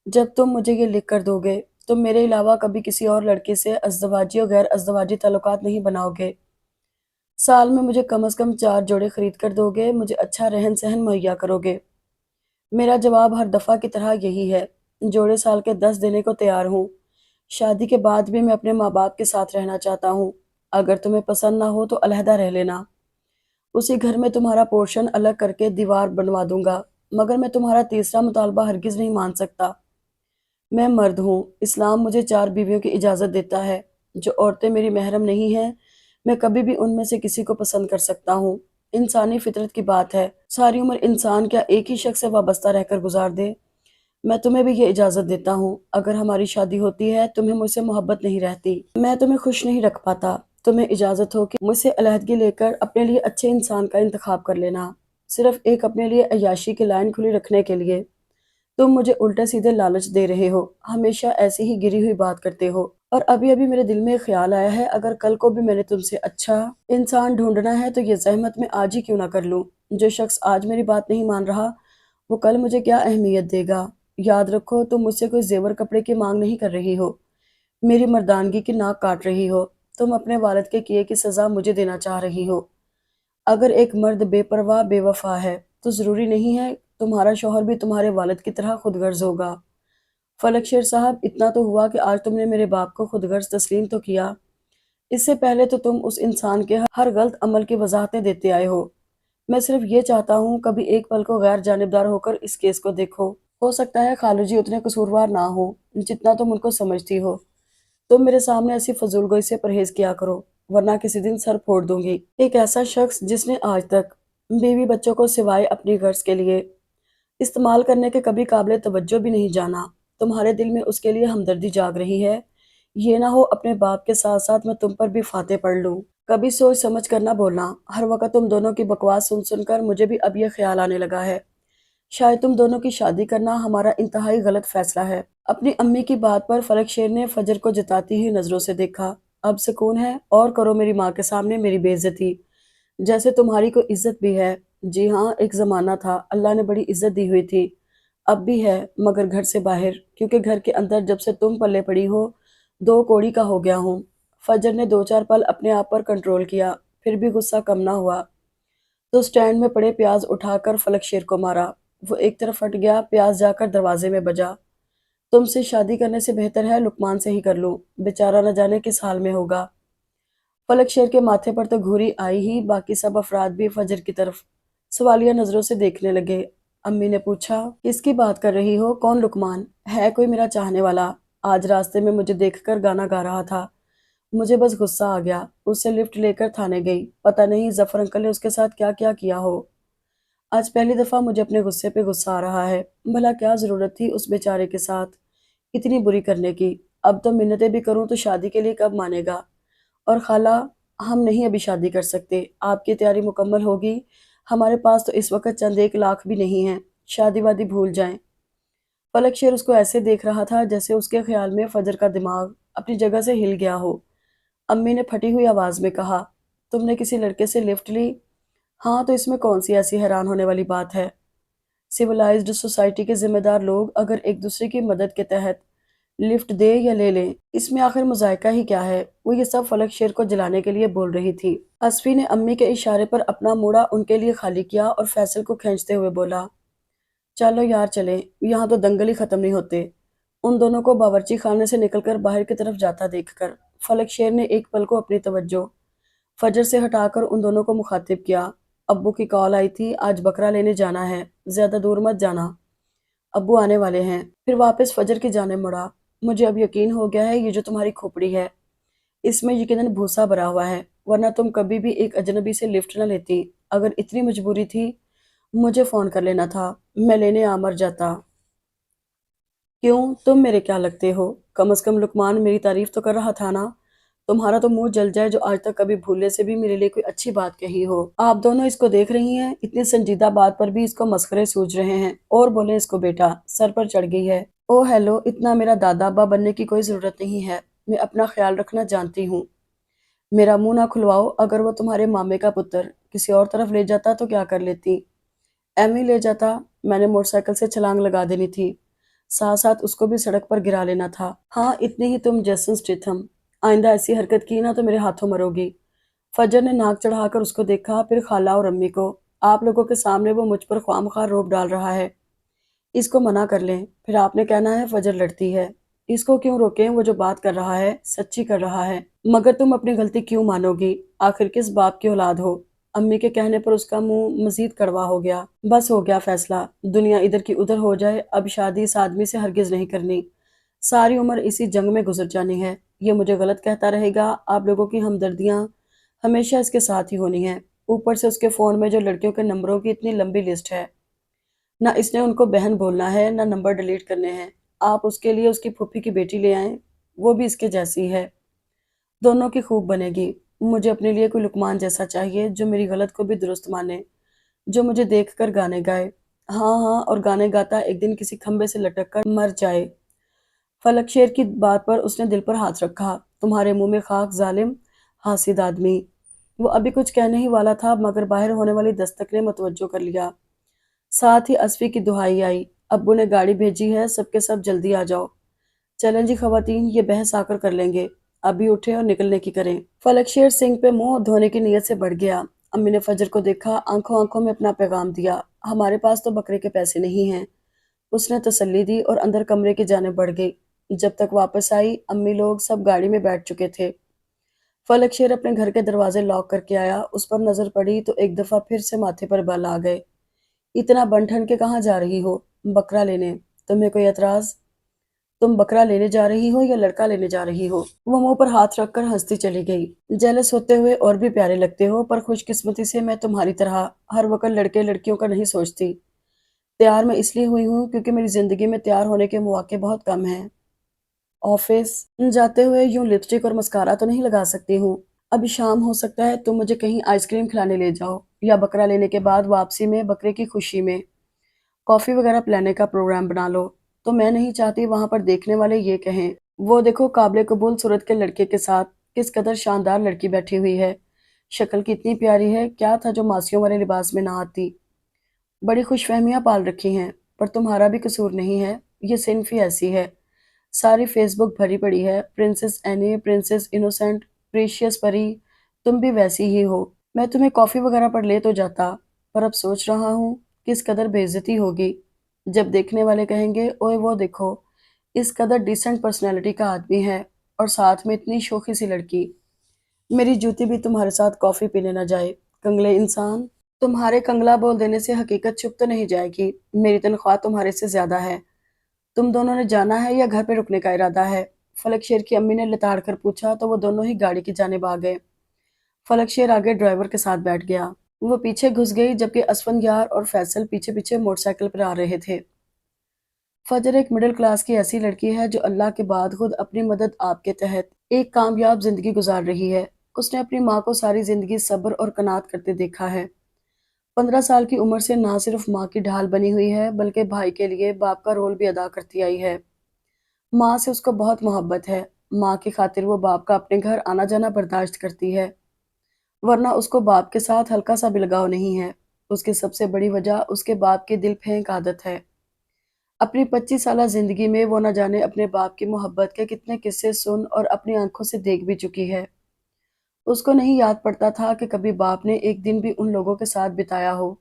जब तुम मुझे ये लिख कर दोगे। तुम मेरे अलावा कभी किसी और लड़के से अज़दवाजी और गैर अज़दवाजी ताल्लुकात नहीं बनाओगे। साल में मुझे कम से कम 4 जोड़े खरीद कर दोगे, मुझे अच्छा रहन सहन मुहैया करोगे। मेरा जवाब हर दफ़ा की तरह यही है, जोड़े साल के 10 देने को तैयार हूँ। शादी के बाद भी मैं अपने माँ बाप के साथ रहना चाहता हूँ। अगर तुम्हें पसंद ना हो तो अलहदा रह लेना। उसी घर में तुम्हारा पोर्शन अलग करके दीवार बनवा दूंगा, मगर मैं तुम्हारा तीसरा मुतालबा हरगिज नहीं मान सकता। मैं मर्द हूँ, इस्लाम मुझे 4 बीवियों की इजाज़त देता है। जो औरतें मेरी महरम नहीं हैं, मैं कभी भी उनमें से किसी को पसंद कर सकता हूँ। इंसानी फितरत की बात है, सारी उम्र इंसान क्या एक ही शख्स से वाबस्ता रहकर गुजार दे। मैं तुम्हें भी ये इजाज़त देता हूँ, अगर हमारी शादी होती है तुम्हें मुझसे मोहब्बत नहीं रहती, मैं तुम्हें खुश नहीं रख पाता। तुम्हें इजाज़त हो कि मुझसे अलहदगी लेकर अपने लिए अच्छे इंसान का इंतखाब कर लेना, सिर्फ एक अपने लिए अय्याशी की लाइन खुली रखने के लिए। तुम मुझे उल्टे सीधे लालच दे रहे हो, हमेशा ऐसी ही गिरी हुई बात करते हो। और अभी अभी मेरे दिल में एक ख्याल आया है, अगर कल को भी मैंने तुमसे अच्छा इंसान ढूंढना है तो ये जहमत मैं आज ही क्यों ना कर लूं। जो शख्स आज मेरी बात नहीं मान रहा, वो कल मुझे क्या अहमियत देगा। याद रखो, तुम मुझसे कोई जेवर कपड़े की मांग नहीं कर रही हो, मेरी मर्दानगी की नाक काट रही हो। तुम अपने वालिद के किए की सजा मुझे देना चाह रही हो। अगर एक मर्द बेपरवाह बेवफा है तो ज़रूरी नहीं है तुम्हारा शौहर भी तुम्हारे वालिद की तरह खुदगर्ज होगा। फलक शेर साहब, इतना तो हुआ कि आज तुमने मेरे बाप को खुदगर्ज तस्लीम तो किया। इससे पहले तो तुम उस इंसान के हर गलत अमल की वजाहतें देते आए हो। मैं सिर्फ ये चाहता हूँ कभी एक पल को गैर जानिबदार होकर इस केस को देखो। हो सकता है खालू जी उतने कसूरवार ना हो जितना तुम उनको समझती हो। तुम मेरे सामने ऐसी फजूलगोई से परहेज किया करो, वरना किसी दिन सर फोड़ दूंगी। एक ऐसा शख्स जिसने आज तक बीवी बच्चों को सिवाय अपनी गर्ज के लिए इस्तेमाल करने के कभी काबिल तवज्जो भी नहीं जाना, तुम्हारे दिल में उसके लिए हमदर्दी जाग रही है। ये ना हो अपने बाप के साथ साथ मैं तुम पर भी फाते पढ़ लूं। कभी सोच समझ कर ना बोलना, हर वक्त तुम दोनों की बकवास सुन सुनकर मुझे भी अब यह ख्याल आने लगा है, शायद तुम दोनों की शादी करना हमारा इंतहाई गलत फैसला है। अपनी अम्मी की बात पर फलक शेर ने फजर को जताती हुई नजरों से देखा। अब सुकून है, और करो मेरी माँ के सामने मेरी बेइज्जती, जैसे तुम्हारी कोई इज्जत भी है। जी हाँ, एक जमाना था अल्लाह ने बड़ी इज्जत दी हुई थी, अब भी है, मगर घर से बाहर, क्योंकि घर के अंदर जब से तुम पल्ले पड़ी हो, दो कौड़ी का हो गया हूँ। फजर ने 2-4 पल अपने आप पर कंट्रोल किया, फिर भी गुस्सा कम ना हुआ, तो स्टैंड में पड़े प्याज उठाकर फलक शेर को मारा। वो एक तरफ हट गया, प्याज जाकर दरवाजे में बजा। तुमसे शादी करने से बेहतर है लुकमान से ही कर लूं, बेचारा न जाने किस हाल में होगा। फलक शेर के माथे पर तो घुरी आई ही, बाकी सब अफराद भी फजर की तरफ सवालिया नजरों से देखने लगे। अम्मी ने पूछा, किसकी बात कर रही हो, कौन लुकमान है? कोई मेरा चाहने वाला, आज रास्ते में मुझे देखकर गाना गा रहा था। मुझे बस गुस्सा आ गया, उससे लिफ्ट लेकर थाने गई। पता नहीं जफर अंकल ने उसके साथ क्या क्या किया हो। आज पहली दफा मुझे अपने गुस्से पे गुस्सा आ रहा है। भला क्या जरूरत थी उस बेचारे के साथ इतनी बुरी करने की। अब तो मिन्नतें भी करूं तो शादी के लिए कब मानेगा। और खाला, हम नहीं अभी शादी कर सकते, आपकी तैयारी मुकम्मल होगी, हमारे पास तो इस वक्त चंद 1 लाख भी नहीं है, शादी वादी भूल जाएं। पलक शेर उसको ऐसे देख रहा था जैसे उसके ख्याल में फजर का दिमाग अपनी जगह से हिल गया हो। अम्मी ने फटी हुई आवाज में कहा, तुमने किसी लड़के से लिफ्ट ली? हाँ, तो इसमें कौन सी ऐसी हैरान होने वाली बात है। सिविलाइज्ड सोसाइटी के जिम्मेदार लोग अगर एक दूसरे की मदद के तहत लिफ्ट दे या ले लें, इसमें आखिर मुजायका ही क्या है। वो ये सब फलक शेर को जलाने के लिए बोल रही थी। असफी ने अम्मी के इशारे पर अपना मोड़ा उनके लिए खाली किया और फैसल को खींचते हुए बोला, चलो यार चले, यहाँ तो दंगल ही खत्म नहीं होते। उन दोनों को बावर्ची खाने से निकलकर बाहर की तरफ जाता देखकर फलक शेर ने एक पल को अपनी तवज्जो फजर से हटाकर उन दोनों को मुखातिब किया। अब्बू की कॉल आई थी, आज बकरा लेने जाना है, ज्यादा दूर मत जाना, अब्बू आने वाले हैं। फिर वापस फजर की जाने मुड़ा। मुझे अब यकीन हो गया है, ये जो तुम्हारी खोपड़ी है इसमें यकीनन भूसा भरा हुआ है, वरना तुम कभी भी एक अजनबी से लिफ्ट न लेती। अगर इतनी मजबूरी थी मुझे फोन कर लेना था, मैं लेने आ मर जाता। क्यों, तुम मेरे क्या लगते हो? कम से कम लुकमान मेरी तारीफ तो कर रहा था ना। तुम्हारा तो मुंह जल जाए जो आज तक कभी भूलने से भी मेरे लिए कोई अच्छी बात कही हो। आप दोनों इसको देख रही हैं, इतनी संजीदा बात पर भी इसको मस्खरे सूझ रहे हैं। और बोले इसको बेटा, सर पर चढ़ गई है। ओ हेलो, इतना मेरा दादा अब्बा बनने की कोई जरूरत नहीं है, मैं अपना ख्याल रखना जानती हूँ। मेरा मुंह ना खुलवाओ। अगर वो तुम्हारे मामे का पुत्र किसी और तरफ ले जाता तो क्या कर लेती? एमी ले जाता। मैंने मोटरसाइकिल से छलांग लगा देनी थी, साथ साथ उसको भी सड़क पर गिरा लेना था। हाँ, इतनी ही तुम जेसन स्टेथम। आइंदा ऐसी हरकत की ना तो मेरे हाथों मरोगी। फजर ने नाक चढ़ाकर उसको देखा, फिर खाला और अम्मी को। आप लोगों के सामने वो मुझ पर ख्वामखा रोब डाल रहा है। इसको मना कर लें, फिर आपने कहना है फजर लड़ती है। इसको क्यों रोकें? वो जो बात कर रहा है सच्ची कर रहा है। मगर तुम अपनी गलती क्यों मानोगी? आखिर किस बाप की औलाद हो? अम्मी के कहने पर उसका मुंह मजीद कड़वा हो गया। बस हो गया फैसला। दुनिया इधर की उधर हो जाए, अब शादी इस आदमी से हरगिज नहीं करनी। सारी उम्र इसी जंग में गुजर जानी है। ये मुझे गलत कहता रहेगा। आप लोगों की हमदर्दियां हमेशा इसके साथ ही होनी है। ऊपर से उसके फोन में जो लड़कियों के नंबरों की इतनी लंबी लिस्ट है। ना इसने उनको बहन बोलना है, ना नंबर डिलीट करने हैं। आप उसके लिए उसकी फूफी की बेटी ले आएं, वो भी इसके जैसी है। दोनों की खूब बनेगी। मुझे अपने लिए कोई लुकमान जैसा चाहिए जो मेरी गलत को भी दुरुस्त माने, जो मुझे देखकर गाने गाए। हाँ हाँ, और गाने गाता एक दिन किसी खंबे से लटक कर मर जाए। फलक शेर की बात पर उसने दिल पर हाथ रखा। तुम्हारे मुंह में खाक जालिम हासिद आदमी। वो अभी कुछ कहने ही वाला था मगर बाहर होने वाली दस्तक ने मतवज्जो कर लिया। साथ ही असफी की दुहाई आई। अब्बू ने गाड़ी भेजी है, सबके सब जल्दी आ जाओ। चलें जी खवातीन, ये बहस आकर कर लेंगे। अभी उठे और निकलने की करें। फलकशेर सिंह पे मुंह धोने की नीयत से बढ़ गया। अम्मी ने फजर को देखा, आंखों आंखों में अपना पैगाम दिया। हमारे पास तो बकरे के पैसे नहीं हैं। उसने तसल्ली दी और अंदर कमरे की जानिब बढ़ गई। जब तक वापस आई, अम्मी लोग सब गाड़ी में बैठ चुके थे। फलकशेर अपने घर के दरवाजे लॉक करके आया। उस पर नजर पड़ी तो एक दफा फिर से माथे पर बल आ गए। इतना बन ठन के कहाँ जा रही हो? बकरा लेने। तुम्हें कोई एतराज? तुम बकरा लेने जा रही हो या लड़का लेने जा रही हो? वो मुंह पर हाथ रखकर हंसती चली गई। जेलस होते हुए और भी प्यारे लगते हो, पर खुशकिस्मती से मैं तुम्हारी तरह हर वक्त लड़के लड़कियों का नहीं सोचती। तैयार मैं इसलिए हुई हूँ क्योंकि मेरी जिंदगी में तैयार होने के मौके बहुत कम हैं। ऑफिस जाते हुए यूं लिपस्टिक और मस्कारा तो नहीं लगा सकती हूँ। अभी शाम हो सकता है, तुम मुझे कहीं आइसक्रीम खिलाने ले जाओ, या बकरा लेने के बाद वापसी में बकरे की खुशी में कॉफी वगैरह पिलाने का प्रोग्राम बना लो। तो मैं नहीं चाहती वहां पर देखने वाले ये कहें, वो देखो काबिले कबूल सूरत के लड़के के साथ किस कदर शानदार लड़की बैठी हुई है। शक्ल कितनी प्यारी है, क्या था जो मासियों वाले लिबास में ना आती। बड़ी खुशफहमियां पाल रखी हैं, पर तुम्हारा भी कसूर नहीं है। ये सिन्फ ही ऐसी है। सारी फेसबुक भरी पड़ी है, princess any, princess innocent, precious परी। तुम भी वैसी ही हो। मैं तुम्हें कॉफी वगैरह पर ले तो जाता, पर अब सोच रहा हूँ किस कदर बेइज्जती होगी जब देखने वाले कहेंगे, ओए वो देखो, इस कदर डिसेंट पर्सनैलिटी का आदमी है और साथ में इतनी शोखी सी लड़की। मेरी जूती भी तुम्हारे साथ कॉफी पीने न जाए, कंगले इंसान। तुम्हारे कंगला बोल देने से हकीकत छुप तो नहीं जाएगी। मेरी तनख्वाह तुम्हारे से ज्यादा है। तुम दोनों ने जाना है या घर पे रुकने का इरादा है? फलकशेर की अम्मी ने लताड़ कर पूछा तो वो दोनों ही गाड़ी की जानिब आ गए। फलकशेर आगे ड्राइवर के साथ बैठ गया। वो पीछे घुस गई जबकि असफंद और फैसल पीछे पीछे मोटरसाइकिल पर आ रहे थे। फजर एक मिडिल क्लास की ऐसी लड़की है जो अल्लाह के बाद खुद अपनी मदद आपके तहत एक कामयाब जिंदगी गुजार रही है। उसने अपनी माँ को सारी जिंदगी सब्र और कनात करते देखा है। 15 साल की उम्र से ना सिर्फ माँ की ढाल बनी हुई है बल्कि भाई के लिए बाप का रोल भी अदा करती आई है। माँ से उसको बहुत मोहब्बत है। माँ की खातिर वो बाप का अपने घर आना जाना बर्दाश्त करती है, वरना उसको बाप के साथ हल्का सा भी लगाव नहीं है। उसकी सबसे बड़ी वजह उसके बाप की दिल फेंक आदत है। अपनी 25 साल जिंदगी में वो न जाने अपने बाप की मोहब्बत के कितने किस्से सुन और अपनी आंखों से देख भी चुकी है। उसको नहीं याद पड़ता था कि कभी बाप ने एक दिन भी उन लोगों के साथ बिताया हो।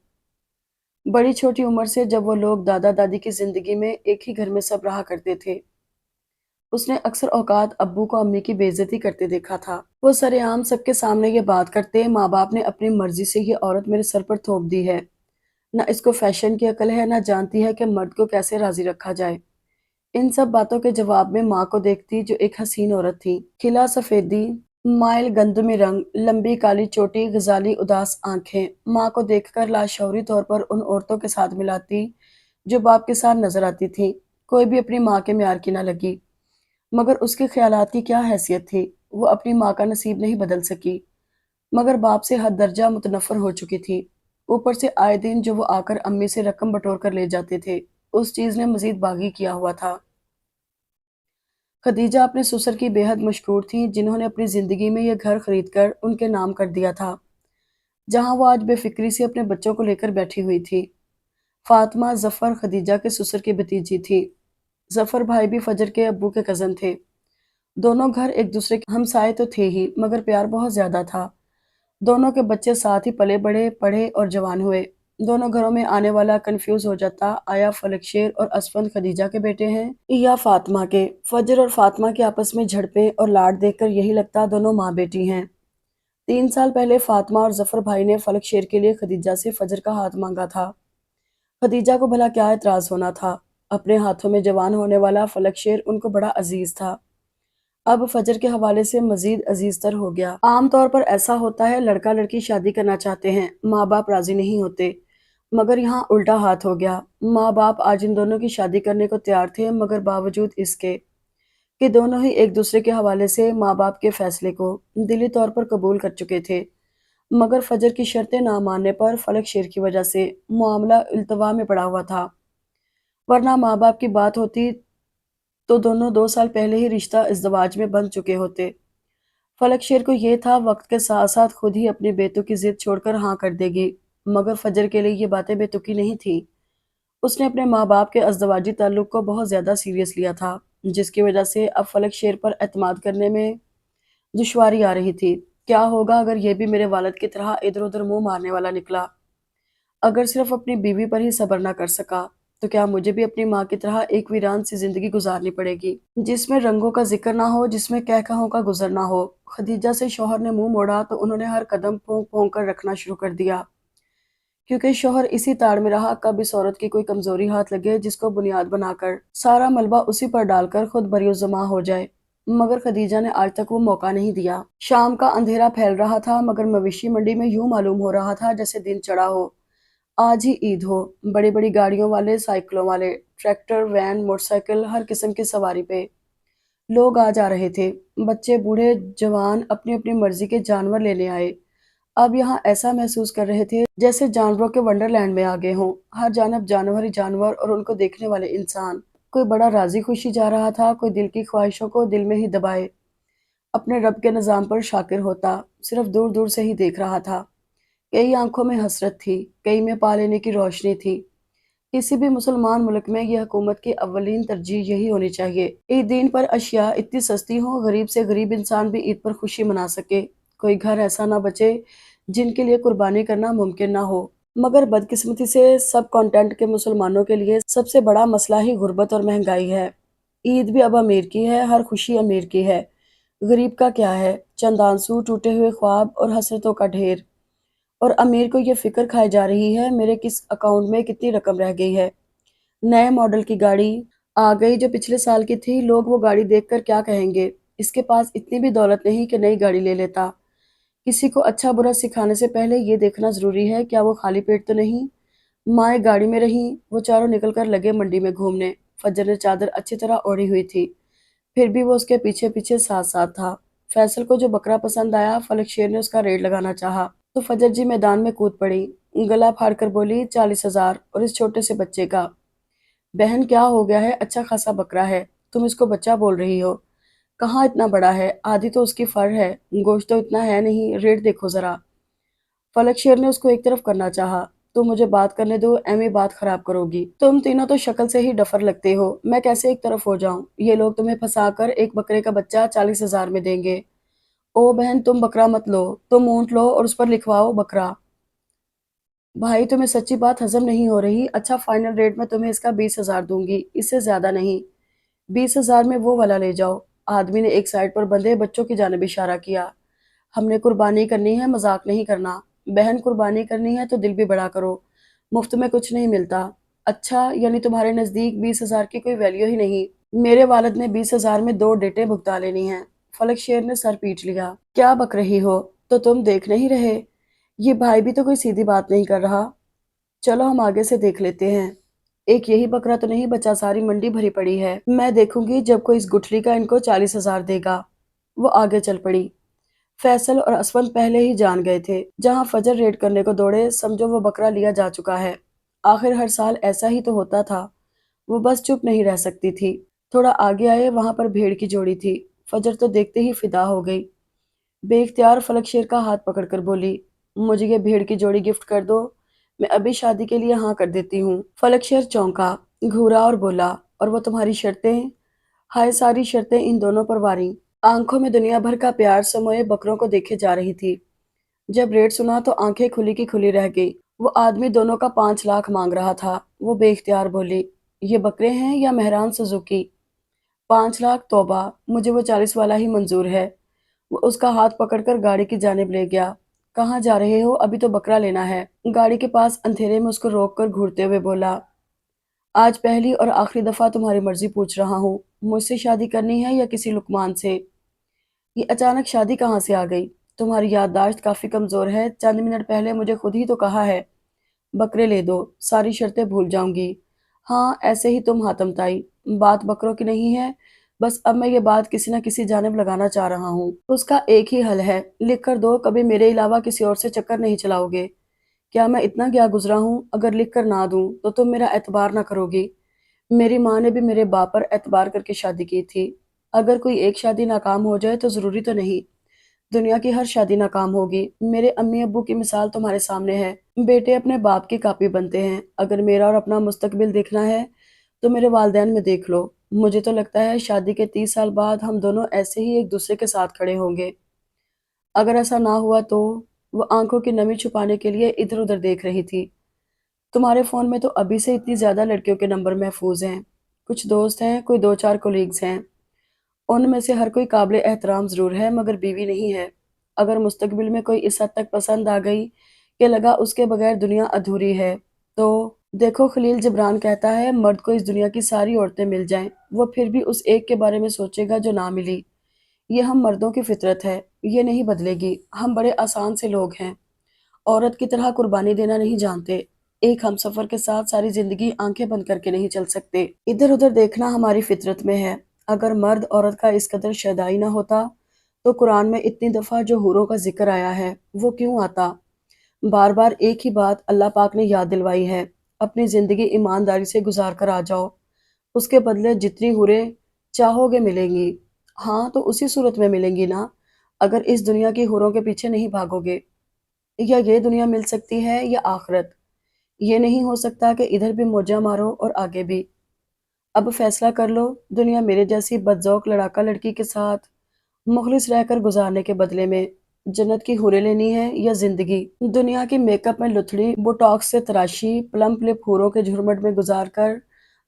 बड़ी छोटी उम्र से जब वो लोग दादा दादी की जिंदगी में एक ही घर में सब रहा करते थे, उसने अक्सर औकात अब्बू को अम्मी की बेइज्जती करते देखा था। वो सरेआम सबके सामने ये बात करते, माँ बाप ने अपनी मर्जी से ये औरत मेरे सर पर थोप दी है। न इसको फैशन की अकल है, न जानती है कि मर्द को कैसे राजी रखा जाए। इन सब बातों के जवाब में माँ को देखती जो एक हसीन औरत थी, खिला सफेदी, माइल गंदमी रंग, लंबी काली चोटी, गजाली उदास आंखें। माँ को देखकर लाशौरी तौर पर उन औरतों के साथ मिलाती जो बाप के साथ नजर आती थी। कोई भी अपनी माँ के म्यार की न लगी। मगर उसके ख्यालात की क्या हैसियत थी? वो अपनी माँ का नसीब नहीं बदल सकी, मगर बाप से हद दर्जा मुतनफर हो चुकी थी। ऊपर से आए दिन जो वो आकर अम्मी से रकम बटोर कर ले जाते थे, उस चीज ने मजीद बागी किया हुआ था। खदीजा अपने ससुर की बेहद मशहूर थीं, जिन्होंने अपनी ज़िंदगी में यह घर खरीद कर उनके नाम कर दिया था, जहाँ वो आज बेफिक्री से अपने बच्चों को लेकर बैठी हुई थी। फातिमा ज़फ़र खदीजा के ससुर की भतीजी थी। ज़फ़र भाई भी फजर के अब्बू के कज़न थे। दोनों घर एक दूसरे के हमसाए तो थे ही, मगर प्यार बहुत ज़्यादा था। दोनों के बच्चे साथ ही पले बड़े, पढ़े और जवान हुए। दोनों घरों में आने वाला कंफ्यूज हो जाता, आया फलक शेर और असफंद खदीजा के बेटे हैं या फातिमा के। फजर और फातिमा के आपस में झड़पें और लाड देखकर यही लगता दोनों माँ बेटी हैं। 3 साल पहले फातिमा और जफर भाई ने फलक शेर के लिए खदीजा से फजर का हाथ मांगा था। खदीजा को भला क्या एतराज होना था। अपने हाथों में जवान होने वाला फलक शेर उनको बड़ा अजीज था। अब फजर के हवाले से मजीद अजीज तर हो गया। आम तौर पर ऐसा होता है, लड़का लड़की शादी करना चाहते हैं, माँ बाप राजी नहीं होते, मगर यहाँ उल्टा हाथ हो गया। माँ बाप आज इन दोनों की शादी करने को तैयार थे, मगर बावजूद इसके कि दोनों ही एक दूसरे के हवाले से माँ बाप के फैसले को दिली तौर पर कबूल कर चुके थे, मगर फजर की शर्तें ना मानने पर फलक शेर की वजह से मामला इल्तवा में पड़ा हुआ था। वरना माँ बाप की बात होती तो दोनों 2 साल पहले ही रिश्ता इज़्दवाज में बंध चुके होते। फलक शेर को ये था वक्त के साथ साथ खुद ही अपनी बेतुकी जिद छोड़कर हाँ कर देगी, मगर फजर के लिए ये बातें बेतुकी नहीं थी। उसने अपने माँ बाप के अज़दवाजी ताल्लुक को बहुत ज़्यादा सीरियस लिया था, जिसकी वजह से अब फलक शेर पर एतमाद करने में दुश्वारी आ रही थी। क्या होगा अगर ये भी मेरे वालिद की तरह इधर उधर मुंह मारने वाला निकला? अगर सिर्फ अपनी बीवी पर ही सब्र ना कर सका, तो क्या मुझे भी अपनी माँ की तरह एक वीरान सी जिंदगी गुजारनी पड़ेगी, जिसमें रंगों का जिक्र ना हो, जिसमें कह कहों का गुजर ना हो। खदीजा से शौहर ने मुंह मोड़ा तो उन्होंने हर कदम पोंक पोंक कर रखना शुरू कर दिया, क्योंकि शौहर इसी ताड़ में रहा, कब इस औरत की कोई कमजोरी हाथ लगे जिसको बुनियाद बनाकर सारा मलबा उसी पर डालकर खुद बरियो जमा हो जाए। मगर खदीजा ने आज तक वो मौका नहीं दिया। शाम का अंधेरा फैल रहा था, मगर मवेशी मंडी में यूं मालूम हो रहा था जैसे दिन चढ़ा हो, आज ही ईद हो। बड़ी बड़ी गाड़ियों वाले, साइकिलों वाले, ट्रैक्टर, वैन, मोटरसाइकिल, हर किस्म की सवारी पे लोग आ जा रहे थे। बच्चे, बूढ़े, जवान अपनी अपनी मर्जी के जानवर लेने आए। अब यहाँ ऐसा महसूस कर रहे थे जैसे जानवरों के वंडरलैंड में आ गए हों। हर जानब जानवर ही जानवर और उनको देखने वाले इंसान। कोई बड़ा राजी खुशी जा रहा था, कोई दिल की ख्वाहिशों को दिल में ही दबाए अपने रब के निज़ाम पर शाकिर होता सिर्फ दूर दूर से ही देख रहा था। कई आंखों में हसरत थी, कई में पा लेने की रोशनी थी। किसी भी मुसलमान मुल्क में ये हुकूमत की अव्वलीन तरजीह यही होनी चाहिए। ईद दीन पर अशिया इतनी सस्ती हो, गरीब से गरीब इंसान भी ईद पर खुशी मना सके। कोई घर ऐसा ना बचे जिनके लिए कुर्बानी करना मुमकिन ना हो। मगर बदकिस्मती से सब कॉन्टेंट के मुसलमानों के लिए सबसे बड़ा मसला ही गुर्बत और महंगाई है। ईद भी अब अमीर की है, हर खुशी अमीर की है। गरीब का क्या है? चंद आंसू, टूटे हुए ख्वाब और हसरतों का ढेर। और अमीर को ये फिक्र खाई जा रही है मेरे किस अकाउंट में कितनी रकम रह गई है। नए मॉडल की गाड़ी आ गई जो पिछले साल की थी, लोग वो गाड़ी देखकर क्या कहेंगे? इसके पास इतनी भी दौलत नहीं कि नई गाड़ी ले लेता। किसी को अच्छा बुरा सिखाने से पहले ये देखना जरूरी है क्या वो खाली पेट तो नहीं। माँ एक गाड़ी में रही, वो चारों निकलकर लगे मंडी में घूमने। फजर ने चादर अच्छी तरह ओढ़ी हुई थी, फिर भी वो उसके पीछे पीछे साथ साथ था। फैसल को जो बकरा पसंद आया, फलक शेर ने उसका रेट लगाना चाहा तो फजर जी मैदान में कूद पड़ी। गला फाड़कर बोली, 40,000 और इस छोटे से बच्चे का। बहन क्या हो गया है? अच्छा खासा बकरा है, तुम इसको बच्चा बोल रही हो? कहाँ इतना बड़ा है, आधी तो उसकी फर है, गोश्त तो इतना है नहीं, रेट देखो जरा। फलक शेर ने उसको एक तरफ करना चाहा। तुम मुझे बात करने दो, एमी बात खराब करोगी। तुम तीनों तो शक्ल से ही डफर लगते हो, मैं कैसे एक तरफ हो जाऊं? ये लोग तुम्हें फंसाकर एक बकरे का बच्चा 40,000 में देंगे। ओ बहन, तुम बकरा मत लो, तुम ऊंट लो और उस पर लिखवाओ बकरा। भाई तुम्हें सच्ची बात हजम नहीं हो रही? अच्छा, फाइनल रेट में तुम्हें इसका 20,000 दूंगी, इससे ज्यादा नहीं। 20,000 में वो वाला ले जाओ। आदमी ने एक साइड पर बंधे बच्चों की जानिब इशारा किया। हमने कुर्बानी करनी है, मजाक नहीं करना। बहन, कुर्बानी करनी है तो दिल भी बड़ा करो, मुफ्त में कुछ नहीं मिलता। अच्छा, यानी तुम्हारे नजदीक 20,000 की कोई वैल्यू ही नहीं? मेरे वालिद ने 20,000 में 2 डेटें भुगता लेनी है। फलक शेर ने सर पीट लिया। क्या बक रही हो? तो तुम देख नहीं रहे? ये भाई भी तो कोई सीधी बात नहीं कर रहा। चलो हम आगे से देख लेते हैं। एक यही बकरा तो नहीं बचा, सारी मंडी भरी पड़ी है। मैं देखूंगी जब कोई इस गुठली का इनको 40,000 देगा। वो आगे चल पड़ी। फैसल और असफल पहले ही जान गए थे, जहां फजर रेड करने को दौड़े समझो वो बकरा लिया जा चुका है। आखिर हर साल ऐसा ही तो होता था। वो बस चुप नहीं रह सकती थी। थोड़ा आगे आए, वहां पर भेड़ की जोड़ी थी। फजर तो देखते ही फिदा हो गई। बेख्तियार फलक शेर का हाथ पकड़कर बोली, मुझे ये भेड़ की जोड़ी गिफ्ट कर दो, मैं अभी शादी के लिए हाँ कर देती हूँ। फलक शेर चौंका, घूरा और बोला, और वो तुम्हारी शर्तें? हाय, सारी शर्तें इन दोनों पर वारी। आंखों में दुनिया भर का प्यार समोए बकरों को देखे जा रही थी। जब रेट सुना तो आंखें खुली की खुली रह गई। वो आदमी दोनों का 5 लाख मांग रहा था। वो बेख्तियार बोली, ये बकरे हैं या मेहरान सुजुकी? 5 लाख? तौबा, मुझे वो 40 वाला ही मंजूर है। वो उसका हाथ पकड़कर गाड़ी की जानिब ले गया। कहाँ जा रहे हो? अभी तो बकरा लेना है। गाड़ी के पास अंधेरे में उसको रोककर घूरते हुए बोला, आज पहली और आखिरी दफा तुम्हारी मर्जी पूछ रहा हूँ, मुझसे शादी करनी है या किसी लुकमान से? ये अचानक शादी कहाँ से आ गई? तुम्हारी याददाश्त काफी कमजोर है, चंद मिनट पहले मुझे खुद ही तो कहा है बकरे ले दो, सारी शर्तें भूल जाऊंगी। हाँ, ऐसे ही तुम हातमताई। बात बकरों की नहीं है, बस अब मैं ये बात किसी न किसी जानिब लगाना चाह रहा हूँ। उसका एक ही हल है, लिख कर दो, कभी मेरे अलावा किसी और से चक्कर नहीं चलाओगे। क्या मैं इतना गया गुजरा हूँ? अगर लिख कर ना दूं तो तुम मेरा एतबार ना करोगी। मेरी माँ ने भी मेरे बाप पर एतबार करके शादी की थी। अगर कोई एक शादी नाकाम हो जाए तो जरूरी तो नहीं दुनिया की हर शादी नाकाम होगी। मेरे अम्मी अब्बू की मिसाल तुम्हारे सामने है। बेटे अपने बाप की कापी बनते हैं। अगर मेरा और अपना मुस्तकबिल देखना है तो मेरे वालिदैन में देख लो। मुझे तो लगता है शादी के 30 साल बाद हम दोनों ऐसे ही एक दूसरे के साथ खड़े होंगे। अगर ऐसा ना हुआ तो? वो आंखों की नमी छुपाने के लिए इधर उधर देख रही थी। तुम्हारे फोन में तो अभी से इतनी ज्यादा लड़कियों के नंबर महफूज हैं। कुछ दोस्त हैं, कोई 2 4 कोलीग्स हैं। उनमें से हर कोई काबिल एहतराम ज़रूर है, मगर बीवी नहीं है। अगर मुस्तकबिल में कोई इस हद तक पसंद आ गई कि लगा उसके बगैर दुनिया अधूरी है, तो देखो, खलील जिब्रान कहता है, मर्द को इस दुनिया की सारी औरतें मिल जाएं, वो फिर भी उस एक के बारे में सोचेगा जो ना मिली। ये हम मर्दों की फितरत है, ये नहीं बदलेगी। हम बड़े आसान से लोग हैं, औरत की तरह कुर्बानी देना नहीं जानते। एक हमसफर के साथ सारी जिंदगी आंखें बंद करके नहीं चल सकते। इधर उधर देखना हमारी फितरत में है। अगर मर्द औरत का इस कदर शैदाई ना होता तो कुरान में इतनी दफा जो हूरों का जिक्र आया है वो क्यों आता? बार बार एक ही बात अल्लाह पाक ने याद दिलवाई है, अपनी जिंदगी ईमानदारी से गुजार कर आ जाओ, उसके बदले जितनी हुरें चाहोगे मिलेंगी। हाँ, तो उसी सूरत में मिलेंगी ना, अगर इस दुनिया की हुरों के पीछे नहीं भागोगे। या ये दुनिया मिल सकती है या आखिरत। ये नहीं हो सकता कि इधर भी मौजा मारो और आगे भी। अब फैसला कर लो, दुनिया मेरे जैसी बदजौक लड़ाका लड़की के साथ मुखलिस रहकर गुजारने के बदले में जन्नत की हुरें लेनी है या जिंदगी दुनिया की मेकअप में लुथड़ी बोटॉक्स से तराशी प्लम्प लिप हूरों के झुरमुट में गुजार कर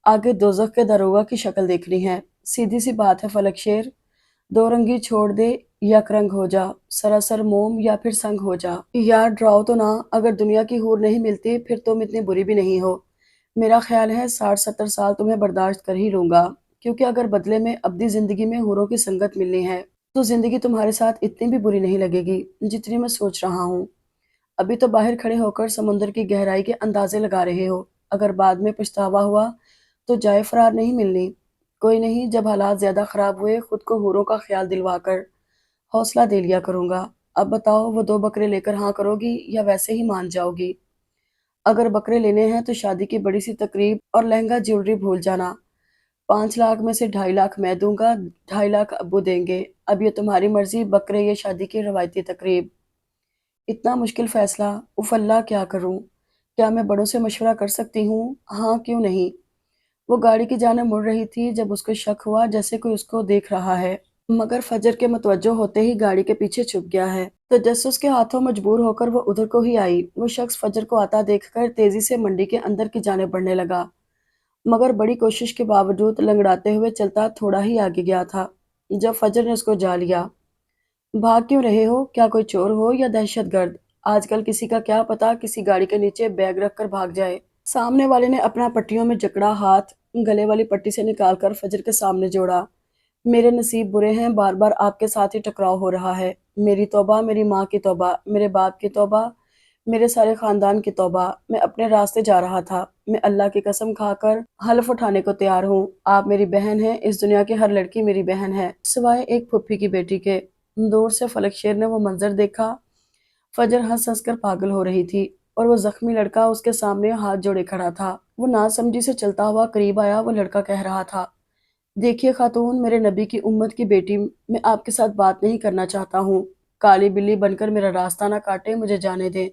आगे दोजख के दरोगा की शक्ल देखनी है? सीधी सी बात है फलक शेर, दो रंगी छोड़ दे, यक रंग हो जा, सरासर मोम या फिर संग हो जा। यार ड्राओ तो ना, अगर दुनिया की हूर नहीं मिलती फिर तुम इतनी बुरी भी नहीं हो। मेरा ख्याल है 60 70 साल तुम्हें बर्दाश्त कर ही लूंगा, क्योंकि अगर बदले में अब्दी जिंदगी में हूरों की संगत मिलनी है तो जिंदगी तुम्हारे साथ इतनी भी बुरी नहीं लगेगी जितनी मैं सोच रहा हूँ। अभी तो बाहर खड़े होकर समुद्र की गहराई के अंदाजे लगा रहे हो, अगर बाद में पछतावा हुआ तो जाए फरार नहीं मिलनी। कोई नहीं, जब हालात ज्यादा खराब हुए खुद को हूरों का ख्याल दिलवा कर हौसला दे लिया करूंगा। अब बताओ, वो 2 बकरे लेकर हाँ करोगी या वैसे ही मान जाओगी? अगर बकरे लेने हैं तो शादी की बड़ी सी तकरीब और लहंगा ज्वेलरी भूल जाना। 5 लाख में से 2.5 लाख मैं दूंगा, 2.5 लाख अब्बू देंगे। अब ये तुम्हारी मर्जी, बकरे या शादी की रवायती तकरीब। इतना मुश्किल फैसला, उफ अल्लाह, क्या करूं? क्या मैं बड़ों से मशवरा कर सकती हूँ? हाँ, क्यों नहीं। वो गाड़ी की जाने मुड़ रही थी जब उसको शक हुआ जैसे कोई उसको देख रहा है, मगर फजर के मुतवज्जो होते ही गाड़ी के पीछे छुप गया है। तजस्सुस के हाथों मजबूर होकर वो उधर को ही आई। वो शख्स फजर को आता देखकर तेजी से मंडी के अंदर की जाने बढ़ने लगा, मगर बड़ी कोशिश के बावजूद लंगड़ाते हुए चलता थोड़ा ही आगे गया था जब फजर ने उसको जा लिया। भाग क्यों रहे हो? क्या कोई चोर हो या दहशतगर्द? आजकल किसी का क्या पता किसी गाड़ी के नीचे बैग रख कर भाग जाए। सामने वाले ने अपना पट्टियों में जकड़ा हाथ गले वाली पट्टी से निकालकर फजर के सामने जोड़ा। मेरे नसीब बुरे हैं, बार बार आपके साथ ही टकराव हो रहा है। मेरी तौबा, मेरी माँ की तौबा, मेरे बाप की तौबा, मेरे सारे खानदान की तौबा। मैं अपने रास्ते जा रहा था। मैं अल्लाह की कसम खाकर हल्फ उठाने को तैयार हूँ, आप मेरी बहन हैं। इस दुनिया की हर लड़की मेरी बहन है, सिवाय एक फुफ्फी की बेटी के। दूर से फलक शेर ने वो मंजर देखा। फजर हंस हंस कर पागल हो रही थी और वो जख्मी लड़का उसके सामने हाथ जोड़े खड़ा था। वो नासमझी से चलता हुआ करीब आया। वो लड़का कह रहा था, دیکھیے خاتون، میرے نبی کی امت کی بیٹی، میں آپ کے ساتھ بات نہیں کرنا چاہتا ہوں۔ کالی بلی بن کر میرا راستہ نہ کاٹے، مجھے جانے دیں۔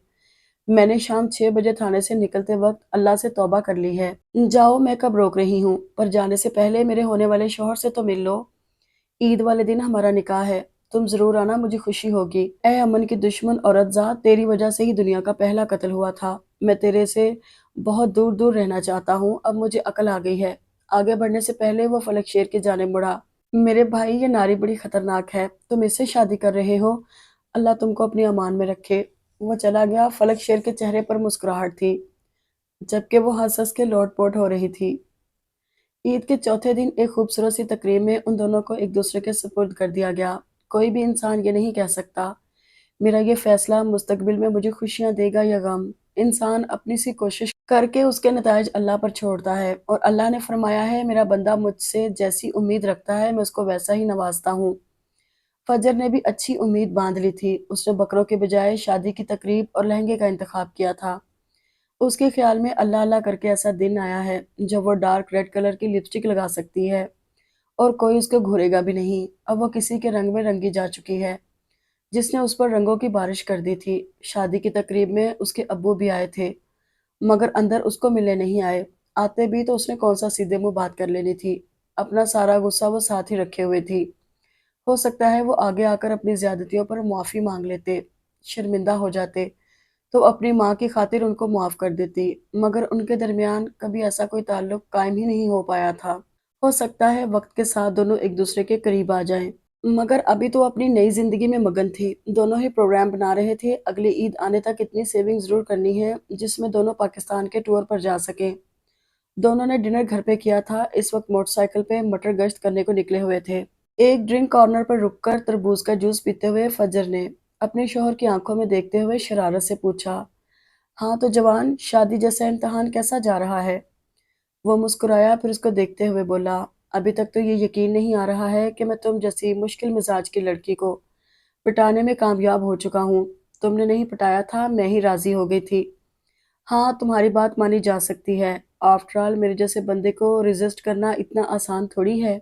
میں نے شام 6 بجے تھانے سے نکلتے وقت اللہ سے توبہ کر لی ہے۔ جاؤ، میں کب روک رہی ہوں، پر جانے سے پہلے میرے ہونے والے شوہر سے تو مل لو۔ عید والے دن ہمارا نکاح ہے، تم ضرور آنا، مجھے خوشی ہوگی۔ اے امن کی دشمن عورت ذات، تیری وجہ سے ہی دنیا کا پہلا قتل ہوا تھا۔ میں تیرے سے بہت دور دور رہنا چاہتا ہوں، اب مجھے عقل آ گئی ہے۔ آگے بڑھنے سے پہلے وہ فلک شیر کی جانب مڑا۔ میرے بھائی، یہ ناری بڑی خطرناک ہے، تم اس سے شادی کر رہے ہو، اللہ تم کو اپنی امان میں رکھے۔ وہ چلا گیا۔ فلک شیر کے چہرے پر مسکراہٹ تھی، جبکہ وہ ہنس ہنس کے لوٹ پوٹ ہو رہی تھی۔ عید کے چوتھے دن ایک خوبصورت سی تقریب میں ان دونوں کو ایک دوسرے کے سپرد کر دیا گیا۔ کوئی بھی انسان یہ نہیں کہہ سکتا میرا یہ فیصلہ مستقبل میں مجھے خوشیاں دے گا یا غم۔ انسان اپنی سی کوشش کر کے اس کے نتائج اللہ پر چھوڑتا ہے، اور اللہ نے فرمایا ہے میرا بندہ مجھ سے جیسی امید رکھتا ہے میں اس کو ویسا ہی نوازتا ہوں۔ فجر نے بھی اچھی امید باندھ لی تھی۔ اس نے بکروں کے بجائے شادی کی تقریب اور لہنگے کا انتخاب کیا تھا۔ اس کے خیال میں اللہ اللہ کر کے ایسا دن آیا ہے جب وہ ڈارک ریڈ کلر کی لپسٹک لگا سکتی ہے اور کوئی اس کو گھورے گا بھی نہیں۔ اب وہ کسی کے رنگ میں رنگی جا چکی ہے جس نے اس پر رنگوں کی بارش کر دی تھی۔ شادی کی تقریب میں اس کے ابو بھی آئے تھے، مگر اندر اس کو ملنے نہیں آئے۔ آتے بھی تو اس نے کون سا سیدھے منہ بات کر لینی تھی۔ اپنا سارا غصہ وہ ساتھ ہی رکھے ہوئے تھی۔ ہو سکتا ہے وہ آگے آ کر اپنی زیادتیوں پر معافی مانگ لیتے، شرمندہ ہو جاتے تو اپنی ماں کی خاطر ان کو معاف کر دیتی، مگر ان کے درمیان کبھی ایسا کوئی تعلق قائم ہی نہیں ہو پایا تھا۔ ہو سکتا ہے وقت کے ساتھ دونوں ایک دوسرے کے قریب آ جائیں، مگر ابھی تو اپنی نئی زندگی میں مگن تھی۔ دونوں ہی پروگرام بنا رہے تھے اگلی عید آنے تک اتنی سیونگ ضرور کرنی ہے جس میں دونوں پاکستان کے ٹور پر جا سکیں۔ دونوں نے ڈنر گھر پہ کیا تھا، اس وقت موٹر سائیکل پہ مٹر گشت کرنے کو نکلے ہوئے تھے۔ ایک ڈرنک کارنر پر رک کر تربوز کا جوس پیتے ہوئے فجر نے اپنے شوہر کی آنکھوں میں دیکھتے ہوئے شرارت سے پوچھا، ہاں تو جوان، شادی جیسا امتحان کیسا جا رہا ہے؟ وہ مسکرایا، پھر اس کو دیکھتے ہوئے بولا، ابھی تک تو یہ یقین نہیں آ رہا ہے کہ میں تم جیسی مشکل مزاج کی لڑکی کو پٹانے میں کامیاب ہو چکا ہوں۔ تم نے نہیں پٹایا تھا، میں ہی راضی ہو گئی تھی۔ ہاں، تمہاری بات مانی جا سکتی ہے، آفٹر آل میرے جیسے بندے کو ریزسٹ کرنا اتنا آسان تھوڑی ہے۔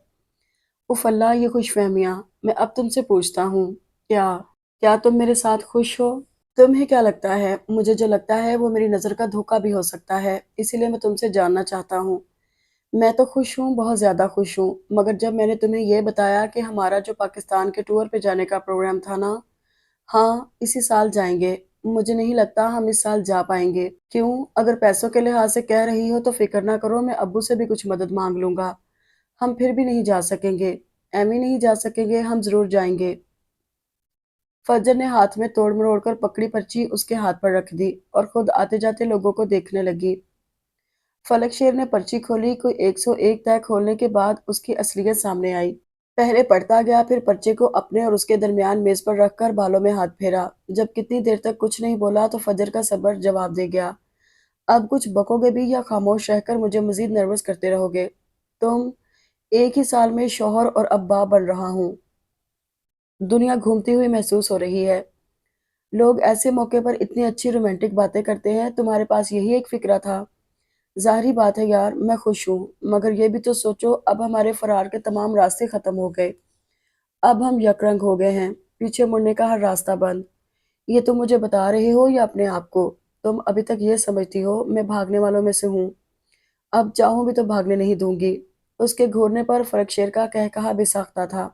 اف اللہ، یہ خوش فہمیاں! میں اب تم سے پوچھتا ہوں، کیا کیا تم میرے ساتھ خوش ہو؟ تمہیں کیا لگتا ہے؟ مجھے جو لگتا ہے وہ میری نظر کا دھوکہ بھی ہو سکتا ہے، اسی لیے میں تم سے جاننا چاہتا ہوں۔ میں تو خوش ہوں، بہت زیادہ خوش ہوں، مگر جب میں نے تمہیں یہ بتایا کہ ہمارا جو پاکستان کے ٹور پہ جانے کا پروگرام تھا نا، ہاں، اسی سال جائیں گے، مجھے نہیں لگتا ہم اس سال جا پائیں گے۔ کیوں؟ اگر پیسوں کے لحاظ سے کہہ رہی ہو تو فکر نہ کرو، میں ابو سے بھی کچھ مدد مانگ لوں گا۔ ہم پھر بھی نہیں جا سکیں گے، ایویں نہیں جا سکیں گے، ہم ضرور جائیں گے۔ فجر نے ہاتھ میں توڑ مروڑ کر پکڑی پرچی اس کے ہاتھ پر رکھ دی اور خود آتے جاتے لوگوں کو دیکھنے لگی۔ فلک شیر نے پرچی کھولی، کوئی 101 طے کھولنے کے بعد اس کی اصلیت سامنے آئی۔ پہلے پڑھتا گیا، پھر پرچے کو اپنے اور اس کے درمیان میز پر رکھ کر بالوں میں ہاتھ پھیرا۔ جب کتنی دیر تک کچھ نہیں بولا تو فجر کا صبر جواب دے گیا، اب کچھ بکو گے بھی یا خاموش رہ کر مجھے مزید نروس کرتے رہو گے؟ تم ایک ہی سال میں شوہر اور اب باپ بن رہا ہوں۔ دنیا گھومتی ہوئی محسوس ہو رہی ہے۔ لوگ ایسے موقع پر اتنی اچھی رومانٹک باتیں کرتے ہیں، تمہارے پاس یہی ایک فکرہ تھا۔ ظاہری بات ہے یار، میں خوش ہوں، مگر یہ بھی تو سوچو اب ہمارے فرار کے تمام راستے ختم ہو گئے۔ اب ہم یک رنگ ہو گئے ہیں، پیچھے مڑنے کا ہر راستہ بند۔ یہ تم مجھے بتا رہے ہو یا اپنے آپ کو؟ تم ابھی تک یہ سمجھتی ہو میں بھاگنے والوں میں سے ہوں؟ اب چاہوں بھی تو بھاگنے نہیں دوں گی۔ اس کے گھورنے پر فرق شیر کا قہقہا بھی ساختہ تھا۔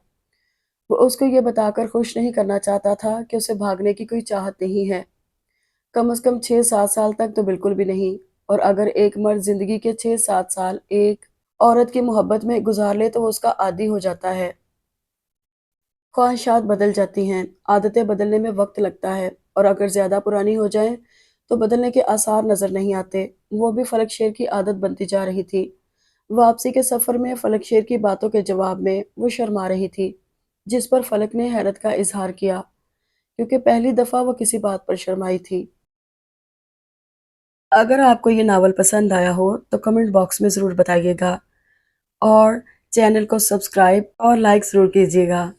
وہ اس کو یہ بتا کر خوش نہیں کرنا چاہتا تھا کہ اسے بھاگنے کی کوئی چاہت نہیں ہے، کم از کم 6-7 سال تک تو بالکل بھی نہیں۔ اور اگر ایک مرد زندگی کے 6-7 سال ایک عورت کی محبت میں گزار لے تو وہ اس کا عادی ہو جاتا ہے۔ خواہشات بدل جاتی ہیں، عادتیں بدلنے میں وقت لگتا ہے، اور اگر زیادہ پرانی ہو جائیں تو بدلنے کے آثار نظر نہیں آتے۔ وہ بھی فلک شیر کی عادت بنتی جا رہی تھی۔ واپسی کے سفر میں فلک شیر کی باتوں کے جواب میں وہ شرما رہی تھی، جس پر فلک نے حیرت کا اظہار کیا، کیونکہ پہلی دفعہ وہ کسی بات پر شرمائی تھی۔ اگر آپ کو یہ ناول پسند آیا ہو تو کمنٹ باکس میں ضرور بتائیے گا، اور چینل کو سبسکرائب اور لائک ضرور کیجیے گا۔